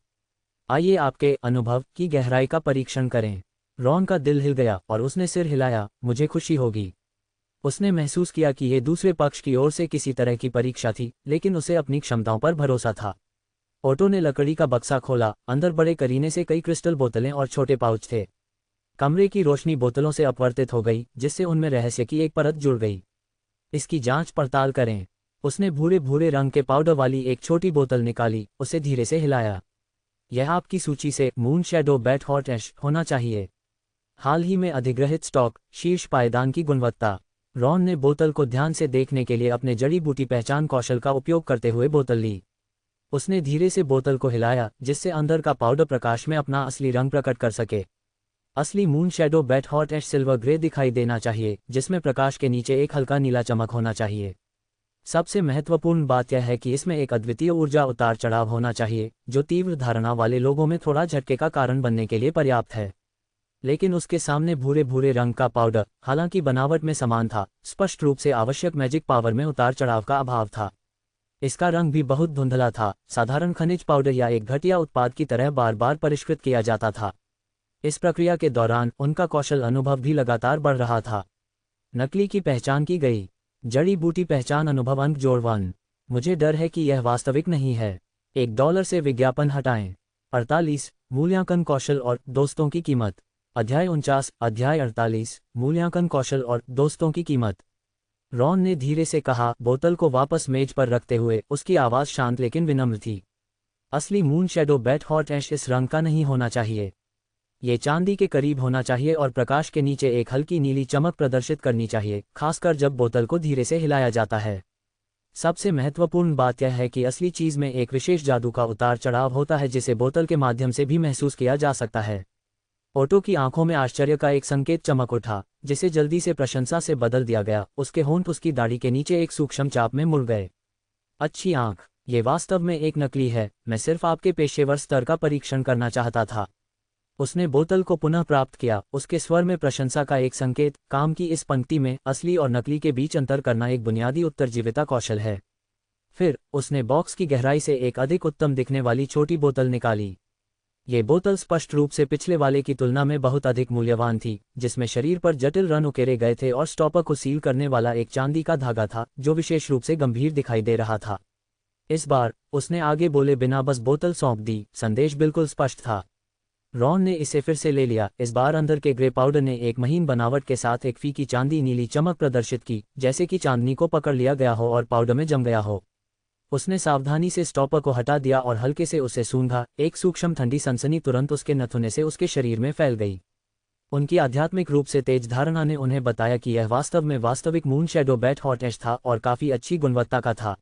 आइए आपके अनुभव की गहराई का परीक्षण करें। रॉन का दिल हिल गया और उसने सिर हिलाया। मुझे खुशी होगी। उसने महसूस किया कि ये दूसरे पक्ष की ओर से किसी तरह की परीक्षा थी, लेकिन उसे अपनी क्षमताओं पर भरोसा था। ओटो ने लकड़ी का बक्सा खोला। अंदर बड़े करीने से कई क्रिस्टल बोतलें और छोटे पाउच थे। कमरे की रोशनी बोतलों से अपवर्तित हो गई, जिससे उनमें रहस्य की एक परत जुड़ गई। इसकी जांच पड़ताल करें। उसने भूरे भूरे रंग के पाउडर वाली एक छोटी बोतल निकाली, उसे धीरे से हिलाया। यह आपकी सूची से मून शैडो बैट हॉट ऐश होना चाहिए। हाल ही में अधिग्रहित स्टॉक, शीर्ष पायदान की गुणवत्ता। रॉन ने बोतल को ध्यान से देखने के लिए अपने जड़ी बूटी पहचान कौशल का उपयोग करते हुए बोतल ली। उसने धीरे से बोतल को हिलाया, जिससे अंदर का पाउडर प्रकाश में अपना असली रंग प्रकट कर सके। असली मून शैडो बैट हॉट ऐश सिल्वर ग्रे दिखाई देना चाहिए, जिसमें प्रकाश के नीचे एक हल्का नीला चमक होना चाहिए। सबसे महत्वपूर्ण बात यह है कि इसमें एक अद्वितीय ऊर्जा उतार चढ़ाव होना चाहिए, जो तीव्र धारणा वाले लोगों में थोड़ा झटके का कारण बनने के लिए पर्याप्त है। लेकिन उसके सामने भूरे भूरे रंग का पाउडर, हालांकि बनावट में समान था, स्पष्ट रूप से आवश्यक मैजिक पावर में उतार चढ़ाव का अभाव था। इसका रंग भी बहुत धुंधला था, साधारण खनिज पाउडर या एक घटिया उत्पाद की तरह बार बार परिष्कृत किया जाता था। इस प्रक्रिया के दौरान उनका कौशल अनुभव भी लगातार बढ़ रहा था। नकली की पहचान की गई। जड़ी बूटी पहचान अनुभव अंक जोड़ 1। मुझे डर है कि यह वास्तविक नहीं है। $1 से विज्ञापन हटाएं। 48 मूल्यांकन कौशल और दोस्तों की कीमत। अध्याय 49 अध्याय 48 मूल्यांकन कौशल और दोस्तों की कीमत। रॉन ने धीरे से कहा, बोतल को वापस मेज पर रखते हुए। उसकी आवाज़ शांत लेकिन विनम्र थी। असली मून शैडो बैट हॉट ऐश इस रंग का नहीं होना चाहिए। ये चांदी के करीब होना चाहिए और प्रकाश के नीचे एक हल्की नीली चमक प्रदर्शित करनी चाहिए, खासकर जब बोतल को धीरे से हिलाया जाता है। सबसे महत्वपूर्ण बात यह है कि असली चीज में एक विशेष जादू का उतार चढ़ाव होता है जिसे बोतल के माध्यम से भी महसूस किया जा सकता है। ओटो की आंखों में आश्चर्य का एक संकेत चमक उठा, जिसे जल्दी से प्रशंसा से बदल दिया गया। उसके होंठ उसकी दाढ़ी के नीचे एक सूक्ष्म चाप में मुड़ गए। अच्छी आंख, ये वास्तव में एक नकली है, मैं सिर्फ आपके पेशेवर स्तर का परीक्षण करना चाहता था। उसने बोतल को पुनः प्राप्त किया, उसके स्वर में प्रशंसा का एक संकेत। काम की इस पंक्ति में असली और नकली के बीच अंतर करना एक बुनियादी उत्तरजीविता कौशल है। फिर उसने बॉक्स की गहराई से एक अधिक उत्तम दिखने वाली छोटी बोतल निकाली। ये बोतल स्पष्ट रूप से पिछले वाले की तुलना में बहुत अधिक मूल्यवान थी, जिसमें शरीर पर जटिल रन उकेरे गए थे और स्टॉपर को सील करने वाला एक चांदी का धागा था जो विशेष रूप से गंभीर दिखाई दे रहा था। इस बार उसने आगे बोले बिना बस बोतल सौंप दी। संदेश बिल्कुल स्पष्ट था। रॉन ने इसे फिर से ले लिया। इस बार अंदर के ग्रे पाउडर ने एक महीन बनावट के साथ एक फीकी चांदी नीली चमक प्रदर्शित की, जैसे कि चांदनी को पकड़ लिया गया हो और पाउडर में जम गया हो। उसने सावधानी से स्टॉपर को हटा दिया और हल्के से उसे सूंघा। एक सूक्ष्म ठंडी सनसनी तुरंत उसके नथुने से उसके शरीर में फैल गई। उनकी आध्यात्मिक रूप से तेज धारणा ने उन्हें बताया कि यह वास्तव में वास्तविक मून शैडो बैट हॉट एश था और काफी अच्छी गुणवत्ता का था।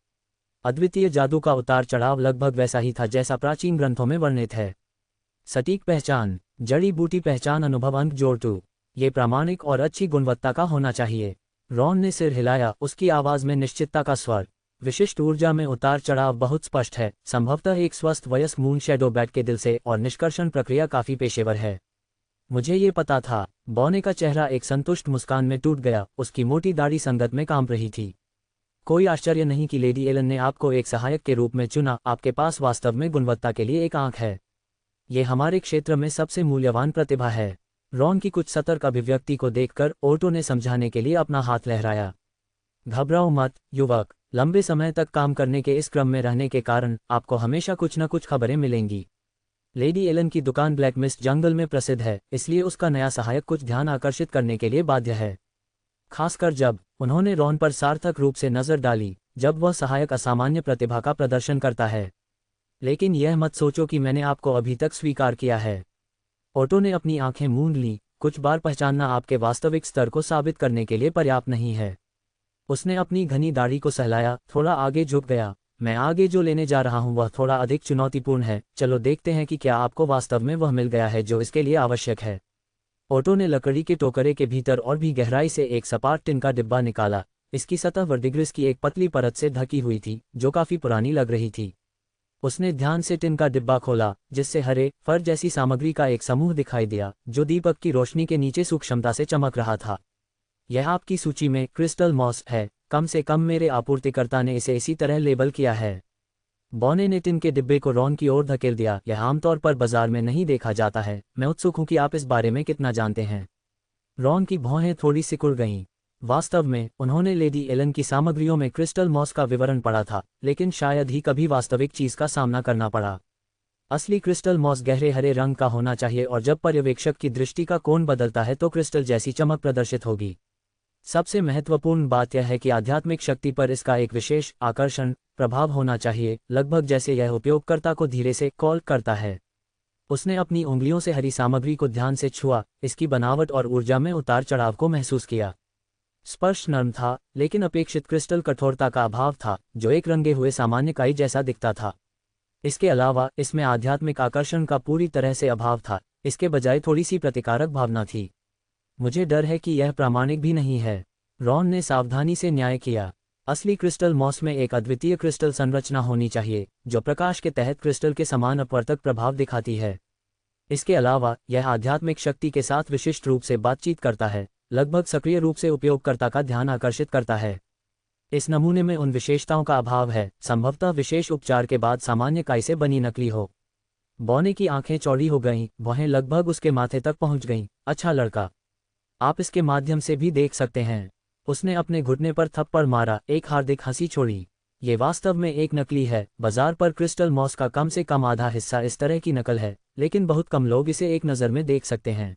अद्वितीय जादू का उतार चढ़ाव लगभग वैसा ही था जैसा प्राचीन ग्रंथों में वर्णित है। सटीक पहचान, जड़ी बूटी पहचान, अनुभव अंक जोड़ 2। ये प्रामाणिक और अच्छी गुणवत्ता का होना चाहिए। रॉन ने सिर हिलाया, उसकी आवाज में निश्चितता का स्वर। विशिष्ट ऊर्जा में उतार चढ़ाव बहुत स्पष्ट है, संभवतः एक स्वस्थ वयस्क मून शैडो बैट के दिल से, और निष्कर्षण प्रक्रिया काफी पेशेवर है। मुझे ये पता था। बॉने का चेहरा एक संतुष्ट मुस्कान में टूट गया, उसकी मोटी दाढ़ी संगत में कांप रही थी। कोई आश्चर्य नहीं कि लेडी एलन ने आपको एक सहायक के रूप में चुना। आपके पास वास्तव में गुणवत्ता के लिए एक आंख है। ये हमारे क्षेत्र में सबसे मूल्यवान प्रतिभा है। रॉन की कुछ सतर्क अभिव्यक्ति को देखकर ओटो ने समझाने के लिए अपना हाथ लहराया। घबराओ मत युवक, लंबे समय तक काम करने के इस क्रम में रहने के कारण आपको हमेशा कुछ न कुछ खबरें मिलेंगी। लेडी एलन की दुकान ब्लैक मिस्ट जंगल में प्रसिद्ध है, इसलिए उसका नया सहायक कुछ ध्यान आकर्षित करने के लिए बाध्य है। खासकर जब उन्होंने रॉन पर सार्थक रूप से नजर डाली, जब वह सहायक असामान्य प्रतिभा का प्रदर्शन करता है। लेकिन यह मत सोचो कि मैंने आपको अभी तक स्वीकार किया है। ओटो ने अपनी आंखें मूंद ली। कुछ बार पहचानना आपके वास्तविक स्तर को साबित करने के लिए पर्याप्त नहीं है। उसने अपनी घनी दाढ़ी को सहलाया, थोड़ा आगे झुक गया। मैं आगे जो लेने जा रहा हूं वह थोड़ा अधिक चुनौतीपूर्ण है। चलो देखते हैं कि क्या आपको वास्तव में वह मिल गया है जो इसके लिए आवश्यक है। ओटो ने लकड़ी के टोकरे के भीतर और भी गहराई से एक सपाट टिन का डिब्बा निकाला। इसकी सतह वर्डिग्रिस की एक पतली परत से ढकी हुई थी, जो काफी पुरानी लग रही थी। उसने ध्यान से टिन का डिब्बा खोला, जिससे हरे फर जैसी सामग्री का एक समूह दिखाई दिया, जो दीपक की रोशनी के नीचे सूक्ष्मता से चमक रहा था। यह आपकी सूची में क्रिस्टल मॉस है। कम से कम मेरे आपूर्तिकर्ता ने इसे इसी तरह लेबल किया है। बॉने ने टिन के डिब्बे को रॉन की ओर धकेल दिया। यह आमतौर पर बाजार में नहीं देखा जाता है। मैं उत्सुक हूं कि आप इस बारे में कितना जानते हैं। रॉन की भौहें थोड़ी सिकुड़ गईं। वास्तव में उन्होंने लेडी एलन की सामग्रियों में क्रिस्टल मॉस का विवरण पढ़ा था, लेकिन शायद ही कभी वास्तविक चीज का सामना करना पड़ा। असली क्रिस्टल मॉस गहरे हरे रंग का होना चाहिए और जब पर्यवेक्षक की दृष्टि का कोण बदलता है तो क्रिस्टल जैसी चमक प्रदर्शित होगी। सबसे महत्वपूर्ण बात यह है कि आध्यात्मिक शक्ति पर इसका एक विशेष आकर्षण प्रभाव होना चाहिए, लगभग जैसे यह उपयोगकर्ता को धीरे से कॉल करता है। उसने अपनी उंगलियों से हरी सामग्री को ध्यान से छुआ, इसकी बनावट और ऊर्जा में उतार चढ़ाव को महसूस किया। स्पर्श नर्म था, लेकिन अपेक्षित क्रिस्टल कठोरता का अभाव था, जो एक रंगे हुए सामान्य काई जैसा दिखता था। इसके अलावा इसमें आध्यात्मिक आकर्षण का पूरी तरह से अभाव था, इसके बजाय थोड़ी सी प्रतिकारक भावना थी। मुझे डर है कि यह प्रामाणिक भी नहीं है, रॉन ने सावधानी से न्याय किया। असली क्रिस्टल मॉस में एक अद्वितीय क्रिस्टल संरचना होनी चाहिए, जो प्रकाश के तहत क्रिस्टल के समान अपवर्तक प्रभाव दिखाती है। इसके अलावा यह आध्यात्मिक शक्ति के साथ विशिष्ट रूप से बातचीत करता है, लगभग सक्रिय रूप से उपयोगकर्ता का ध्यान आकर्षित करता है। इस नमूने में उन विशेषताओं का अभाव है, संभवतः विशेष उपचार के बाद सामान्य काई से बनी नकली हो। बॉने की आंखें चौड़ी हो गईं, भौहें लगभग उसके माथे तक पहुंच गईं। अच्छा लड़का, आप इसके माध्यम से भी देख सकते हैं। उसने अपने घुटने पर थप्पड़ मारा, एक हार्दिक हंसी छोड़ी। ये वास्तव में एक नकली है। बाजार पर क्रिस्टल मॉस का कम से कम आधा हिस्सा इस तरह की नकल है, लेकिन बहुत कम लोग इसे एक नज़र में देख सकते हैं।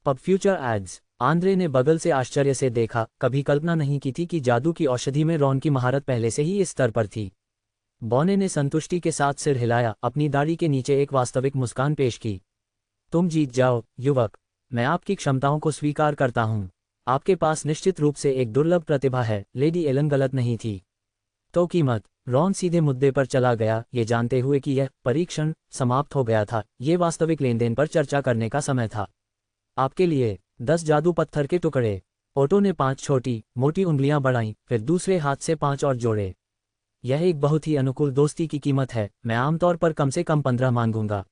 Pub future ads. आंद्रे ने बगल से आश्चर्य से देखा, कभी कल्पना नहीं की थी कि जादू की औषधि में रॉन की महारत पहले से ही इस स्तर पर थी। बॉने ने संतुष्टि के साथ सिर हिलाया, अपनी दाढ़ी के नीचे एक वास्तविक मुस्कान पेश की। तुम जीत जाओ युवक, मैं आपकी क्षमताओं को स्वीकार करता हूं। आपके पास निश्चित रूप से एक दुर्लभ प्रतिभा है। लेडी एलन गलत नहीं थी। तो कीमत। रॉन सीधे मुद्दे पर चला गया, ये जानते हुए कि यह परीक्षण समाप्त हो गया था। ये वास्तविक लेनदेन पर चर्चा करने का समय था। आपके लिए 10 जादू पत्थर के टुकड़े। ओटो ने 5 छोटी मोटी उंगलियां बढ़ाईं, फिर दूसरे हाथ से 5 और जोड़े। यह एक बहुत ही अनुकूल दोस्ती की कीमत है, मैं आमतौर पर कम से कम 15 मांगूंगा।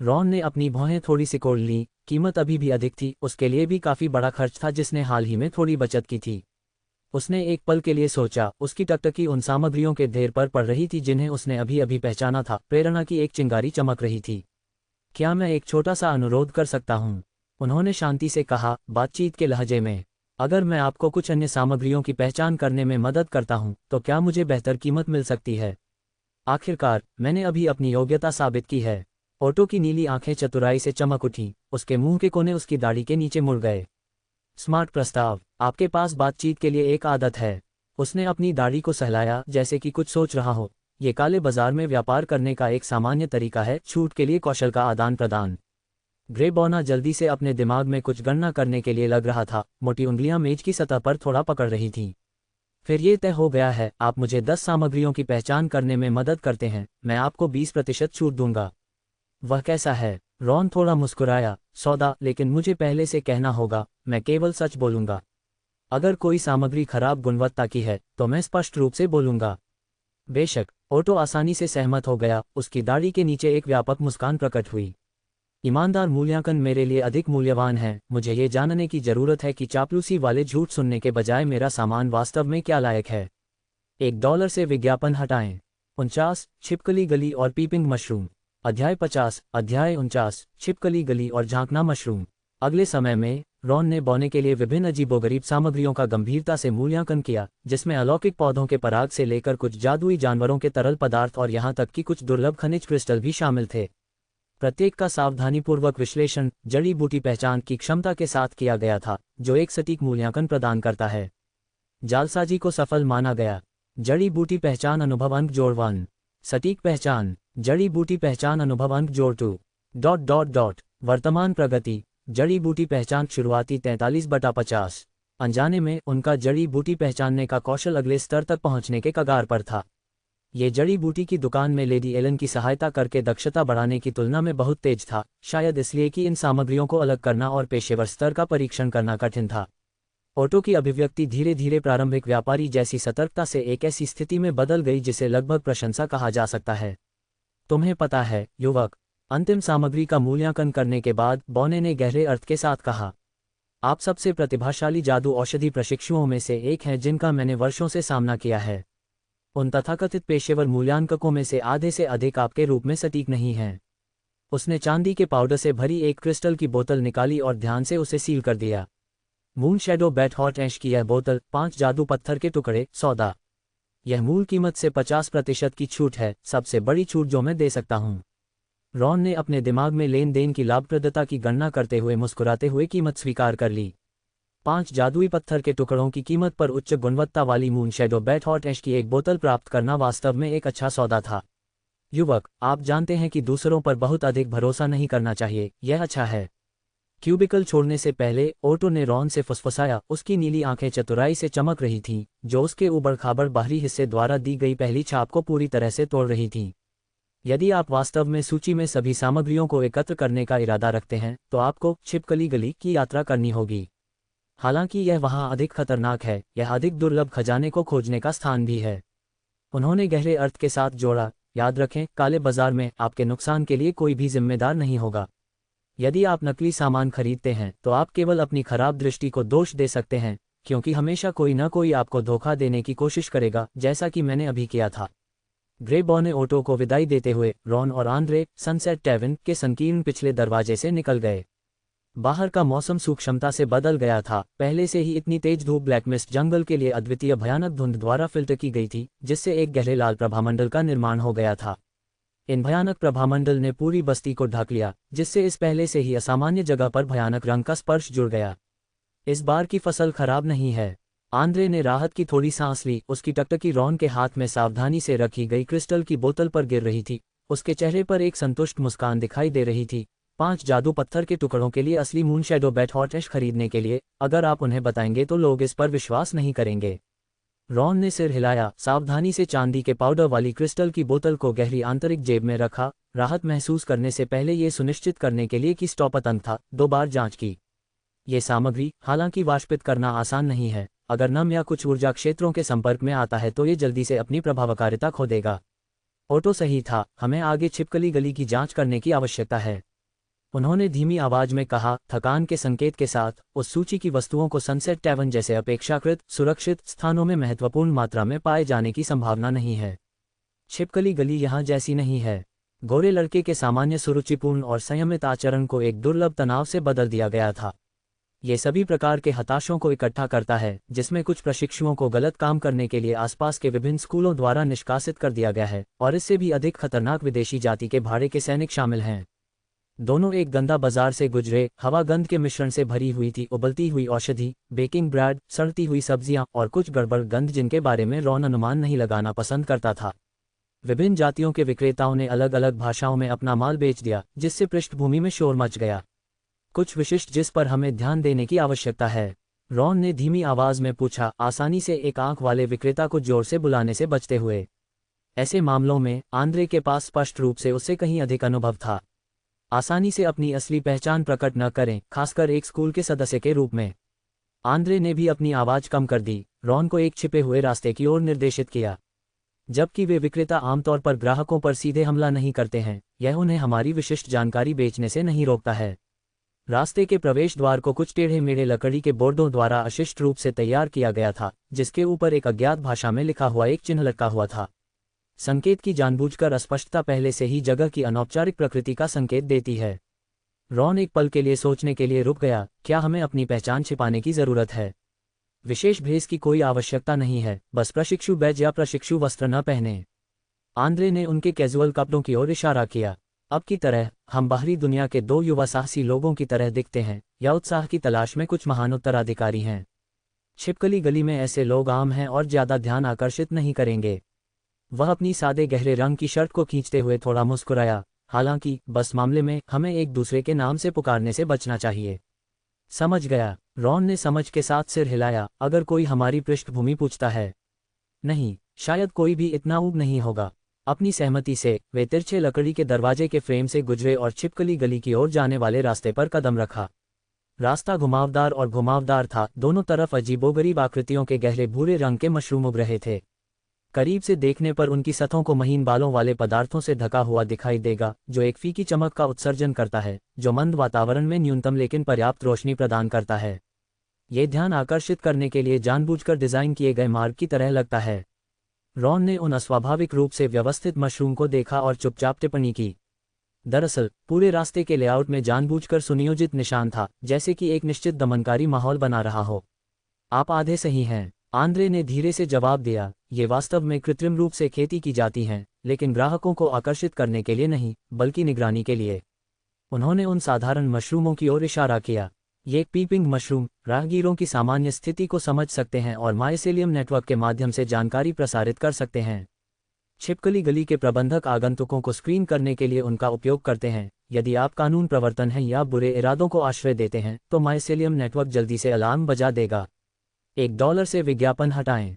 रॉन ने अपनी भौहें थोड़ी सिकोड़ लीं, कीमत अभी भी अधिक थी, उसके लिए भी काफ़ी बड़ा खर्च था जिसने हाल ही में थोड़ी बचत की थी। उसने एक पल के लिए सोचा, उसकी टकटकी उन सामग्रियों के ढेर पर पड़ रही थी जिन्हें उसने अभी अभी पहचाना था। प्रेरणा की एक चिंगारी चमक रही थी। क्या मैं एक छोटा सा अनुरोध कर सकता हूँ? उन्होंने शांति से कहा, बातचीत के लहजे में। अगर मैं आपको कुछ अन्य सामग्रियों की पहचान करने में मदद करता हूँ तो क्या मुझे बेहतर कीमत मिल सकती है? आखिरकार मैंने अभी अपनी योग्यता साबित की है। ओटो की नीली आंखें चतुराई से चमक उठीं, उसके मुंह के कोने उसकी दाढ़ी के नीचे मुड़ गए। स्मार्ट प्रस्ताव। आपके पास बातचीत के लिए एक आदत है। उसने अपनी दाढ़ी को सहलाया जैसे कि कुछ सोच रहा हो। ये काले बाजार में व्यापार करने का एक सामान्य तरीका है, छूट के लिए कौशल का आदान प्रदान। ग्रे बौना जल्दी से अपने दिमाग में कुछ गणना करने के लिए लग रहा था, मोटी उंगलियां मेज की सतह पर थोड़ा पकड़ रही थीं। फिर ये तय हो गया है, आप मुझे 10 सामग्रियों की पहचान करने में मदद करते हैं, मैं आपको 20% छूट दूंगा। वह कैसा है? रॉन थोड़ा मुस्कुराया, सौदा, लेकिन मुझे पहले से कहना होगा, मैं केवल सच बोलूंगा। अगर कोई सामग्री खराब गुणवत्ता की है तो मैं स्पष्ट रूप से बोलूंगा। बेशक। ओटो आसानी से सहमत हो गया, उसकी दाढ़ी के नीचे एक व्यापक मुस्कान प्रकट हुई। ईमानदार मूल्यांकन मेरे लिए अधिक मूल्यवान है। मुझे ये जानने की जरूरत है कि चापलूसी वाले झूठ सुनने के बजाय मेरा सामान वास्तव में क्या लायक है। $1 से विज्ञापन हटाएं। 49 छिपकली गली और पीपिंग मशरूम। अध्याय 50। अध्याय 49 छिपकली गली और झांकना मशरूम। अगले समय में रॉन ने बोने के लिए विभिन्न अजीबोगरीब सामग्रियों का गंभीरता से मूल्यांकन किया, जिसमें अलौकिक पौधों के पराग से लेकर कुछ जादुई जानवरों के तरल पदार्थ और यहां तक कि कुछ दुर्लभ खनिज क्रिस्टल भी शामिल थे। प्रत्येक का सावधानीपूर्वक विश्लेषण जड़ी बूटी पहचान की क्षमता के साथ किया गया था, जो एक सटीक मूल्यांकन प्रदान करता है। जालसाजी को सफल माना गया। जड़ी बूटी पहचान अनुभव अंक जोड़ 1। सटीक पहचान। जड़ी बूटी पहचान अनुभव अंक जोड़ 2। वर्तमान प्रगति। जड़ी बूटी पहचान शुरुआती 43/50। अनजाने में उनका जड़ी बूटी पहचानने का कौशल अगले स्तर तक पहुंचने के कगार पर था। ये जड़ी बूटी की दुकान में लेडी एलन की सहायता करके दक्षता बढ़ाने की तुलना में बहुत तेज था, शायद इसलिए कि इन सामग्रियों को अलग करना और पेशेवर स्तर का परीक्षण करना कठिन था। ओटो की अभिव्यक्ति धीरे धीरे प्रारंभिक व्यापारी जैसी सतर्कता से एक ऐसी स्थिति में बदल गई जिसे लगभग प्रशंसा कहा जा सकता है। तुम्हें पता है, युवक, अंतिम सामग्री का मूल्यांकन करने के बाद बौने ने गहरे अर्थ के साथ कहा, आप सबसे प्रतिभाशाली जादू औषधि प्रशिक्षुओं में से एक हैं जिनका मैंने वर्षों से सामना किया है। उन तथाकथित पेशेवर मूल्यांककों में से आधे से अधिक आपके रूप में सटीक नहीं हैं। उसने चांदी के पाउडर से भरी एक क्रिस्टल की बोतल निकाली और ध्यान से उसे सील कर दिया। मून शैडो बैट हॉट ऐश की यह बोतल, 5 जादू पत्थर के टुकड़े, सौदा। यह मूल कीमत से 50% की छूट है, सबसे बड़ी छूट जो मैं दे सकता हूँ। रॉन ने अपने दिमाग में लेन देन की लाभप्रदता की गणना करते हुए मुस्कुराते हुए कीमत स्वीकार कर ली। 5 जादुई पत्थर के टुकड़ों की कीमत पर उच्च गुणवत्ता वाली मून शैडो बैट हॉट ऐश की एक बोतल प्राप्त करना वास्तव में एक अच्छा सौदा था। युवक, आप जानते हैं कि दूसरों पर बहुत अधिक भरोसा नहीं करना चाहिए, यह अच्छा है। क्यूबिकल छोड़ने से पहले ओटो ने रॉन से फुसफुसाया, उसकी नीली आंखें चतुराई से चमक रही थीं, जो उसके उबड़-खाबड़ बाहरी हिस्से द्वारा दी गई पहली छाप को पूरी तरह से तोड़ रही थीं। यदि आप वास्तव में सूची में सभी सामग्रियों को एकत्र करने का इरादा रखते हैं तो आपको छिपकली गली की यात्रा करनी होगी। हालांकि यह वहां अधिक खतरनाक है, यह अधिक दुर्लभ खजाने को खोजने का स्थान भी है। उन्होंने गहरे अर्थ के साथ जोड़ा, याद रखें, काले बाजार में आपके नुकसान के लिए कोई भी जिम्मेदार नहीं होगा। यदि आप नकली सामान खरीदते हैं तो आप केवल अपनी खराब दृष्टि को दोष दे सकते हैं, क्योंकि हमेशा कोई न कोई आपको धोखा देने की कोशिश करेगा, जैसा कि मैंने अभी किया था। ग्रे बॉने ओटो को विदाई देते हुए रॉन और आंद्रे सनसेट टैवन के संकीर्ण पिछले दरवाजे से निकल गए। बाहर का मौसम सूक्ष्मता से बदल गया था। पहले से ही इतनी तेज धूप ब्लैक मिस्ट जंगल के लिए अद्वितीय भयानक धुंध द्वारा फिल्टर की गई थी, जिससे एक गहरे लाल प्रभामंडल का निर्माण हो गया था। इन भयानक प्रभामंडल ने पूरी बस्ती को ढक लिया, जिससे इस पहले से ही असामान्य जगह पर भयानक रंग का स्पर्श जुड़ गया। इस बार की फसल खराब नहीं है। आंद्रे ने राहत की थोड़ी सांस ली, उसकी टकटकी रॉन के हाथ में सावधानी से रखी गई क्रिस्टल की बोतल पर गिर रही थी। उसके चेहरे पर एक संतुष्ट मुस्कान दिखाई दे रही थी। 5 जादू पत्थर के टुकड़ों के लिए असली मून शैडो बैट हॉट ऐश खरीदने के लिए, अगर आप उन्हें बताएंगे तो लोग इस पर विश्वास नहीं करेंगे। रॉन ने सिर हिलाया, सावधानी से चांदी के पाउडर वाली क्रिस्टल की बोतल को गहरी आंतरिक जेब में रखा, राहत महसूस करने से पहले ये सुनिश्चित करने के लिए कि स्टॉप अतंग था, 2 बार जांच की। ये सामग्री, हालांकि वाष्पित करना आसान नहीं है, अगर नम या कुछ ऊर्जा क्षेत्रों के संपर्क में आता है तो ये जल्दी से अपनी प्रभावकारिता खो देगा। ऑटो सही था, हमें आगे छिपकली गली की जांच करने की आवश्यकता है, उन्होंने धीमी आवाज में कहा, थकान के संकेत के साथ। उस सूची की वस्तुओं को सनसेट टैवन जैसे अपेक्षाकृत सुरक्षित स्थानों में महत्वपूर्ण मात्रा में पाए जाने की संभावना नहीं है। छिपकली गली यहाँ जैसी नहीं है। गोरे लड़के के सामान्य सुरुचिपूर्ण और संयमित आचरण को एक दुर्लभ तनाव से बदल दिया गया था। ये सभी प्रकार के हताशों को इकट्ठा करता है, जिसमें कुछ प्रशिक्षुओं को गलत काम करने के लिए आसपास के विभिन्न स्कूलों द्वारा निष्कासित कर दिया गया है, और इससे भी अधिक खतरनाक विदेशी जाति के भाड़े के सैनिक शामिल हैं। दोनों एक गंदा बाजार से गुजरे, हवा गंध के मिश्रण से भरी हुई थी, उबलती हुई औषधि, बेकिंग ब्रेड, सड़ती हुई सब्जियां और कुछ गड़बड़ गंध जिनके बारे में रॉन अनुमान नहीं लगाना पसंद करता था। विभिन्न जातियों के विक्रेताओं ने अलग अलग भाषाओं में अपना माल बेच दिया, जिससे पृष्ठभूमि में शोर मच गया। कुछ विशिष्ट जिस पर हमें ध्यान देने की आवश्यकता है, रॉन ने धीमी आवाज में पूछा, आसानी से एक आंख वाले विक्रेता को जोर से बुलाने से बचते हुए। ऐसे मामलों में आंद्रे के पास स्पष्ट रूप से उससे कहीं अधिक अनुभव था। आसानी से अपनी असली पहचान प्रकट न करें, खासकर एक स्कूल के सदस्य के रूप में। आंद्रे ने भी अपनी आवाज कम कर दी, रॉन को एक छिपे हुए रास्ते की ओर निर्देशित किया। जबकि वे विक्रेता आमतौर पर ग्राहकों पर सीधे हमला नहीं करते हैं, यह उन्हें हमारी विशिष्ट जानकारी बेचने से नहीं रोकता है। रास्ते के प्रवेश द्वार को कुछ टेढ़े मेढ़े लकड़ी के बोर्डों द्वारा अशिष्ट रूप से तैयार किया गया था, जिसके ऊपर एक अज्ञात भाषा में लिखा हुआ एक चिन्ह लटका हुआ था। संकेत की जानबूझकर अस्पष्टता पहले से ही जगह की अनौपचारिक प्रकृति का संकेत देती है। रॉन एक पल के लिए सोचने के लिए रुक गया, क्या हमें अपनी पहचान छिपाने की जरूरत है? विशेष भेष की कोई आवश्यकता नहीं है, बस प्रशिक्षु बैज या प्रशिक्षु वस्त्र न पहने। आंद्रे ने उनके कैजुअल कपड़ों की ओर इशारा किया। अब की तरह हम बाहरी दुनिया के 2 युवा साहसी लोगों की तरह दिखते हैं, या उत्साह की तलाश में कुछ महान उत्तराधिकारी हैं। छिपकली गली में ऐसे लोग आम हैं और ज्यादा ध्यान आकर्षित नहीं करेंगे। वह अपनी सादे गहरे रंग की शर्ट को खींचते हुए थोड़ा मुस्कुराया, हालांकि बस मामले में हमें एक दूसरे के नाम से पुकारने से बचना चाहिए। समझ गया, रॉन ने समझ के साथ सिर हिलाया। अगर कोई हमारी पृष्ठभूमि पूछता है? नहीं, शायद कोई भी इतना ऊब नहीं होगा। अपनी सहमति से वे तिरछे लकड़ी के दरवाजे के फ्रेम से गुजरे और छिपकली गली की ओर जाने वाले रास्ते पर कदम रखा। रास्ता घुमावदार और घुमावदार था, दोनों तरफ अजीबोगरीब आकृतियों के गहरे भूरे रंग के मशरूम उग रहे थे। करीब से देखने पर उनकी सतहों को महीन बालों वाले पदार्थों से ढका हुआ दिखाई देगा, जो एक फीकी चमक का उत्सर्जन करता है, जो मंद वातावरण में न्यूनतम लेकिन पर्याप्त रोशनी प्रदान करता है। ये ध्यान आकर्षित करने के लिए जानबूझकर डिजाइन किए गए मार्ग की तरह लगता है। रॉन ने उन अस्वाभाविक रूप से व्यवस्थित मशरूम को देखा और चुपचाप टिप्पणी की। दरअसल पूरे रास्ते के लेआउट में जानबूझकर सुनियोजित निशान था, जैसे कि एक निश्चित दमनकारी माहौल बना रहा हो। आप आधे सही हैं, आंद्रे ने धीरे से जवाब दिया। ये वास्तव में कृत्रिम रूप से खेती की जाती हैं, लेकिन ग्राहकों को आकर्षित करने के लिए नहीं, बल्कि निगरानी के लिए। उन्होंने उन साधारण मशरूमों की ओर इशारा किया। ये एक पीपिंग मशरूम राहगीरों की सामान्य स्थिति को समझ सकते हैं और माइसेलियम नेटवर्क के माध्यम से जानकारी प्रसारित कर सकते हैं। छिपकली गली के प्रबंधक आगंतुकों को स्क्रीन करने के लिए उनका उपयोग करते हैं। यदि आप कानून प्रवर्तन हैं या बुरे इरादों को आश्रय देते हैं, तो माइसेलियम नेटवर्क जल्दी से अलार्म बजा देगा। $1 से विज्ञापन हटाएं।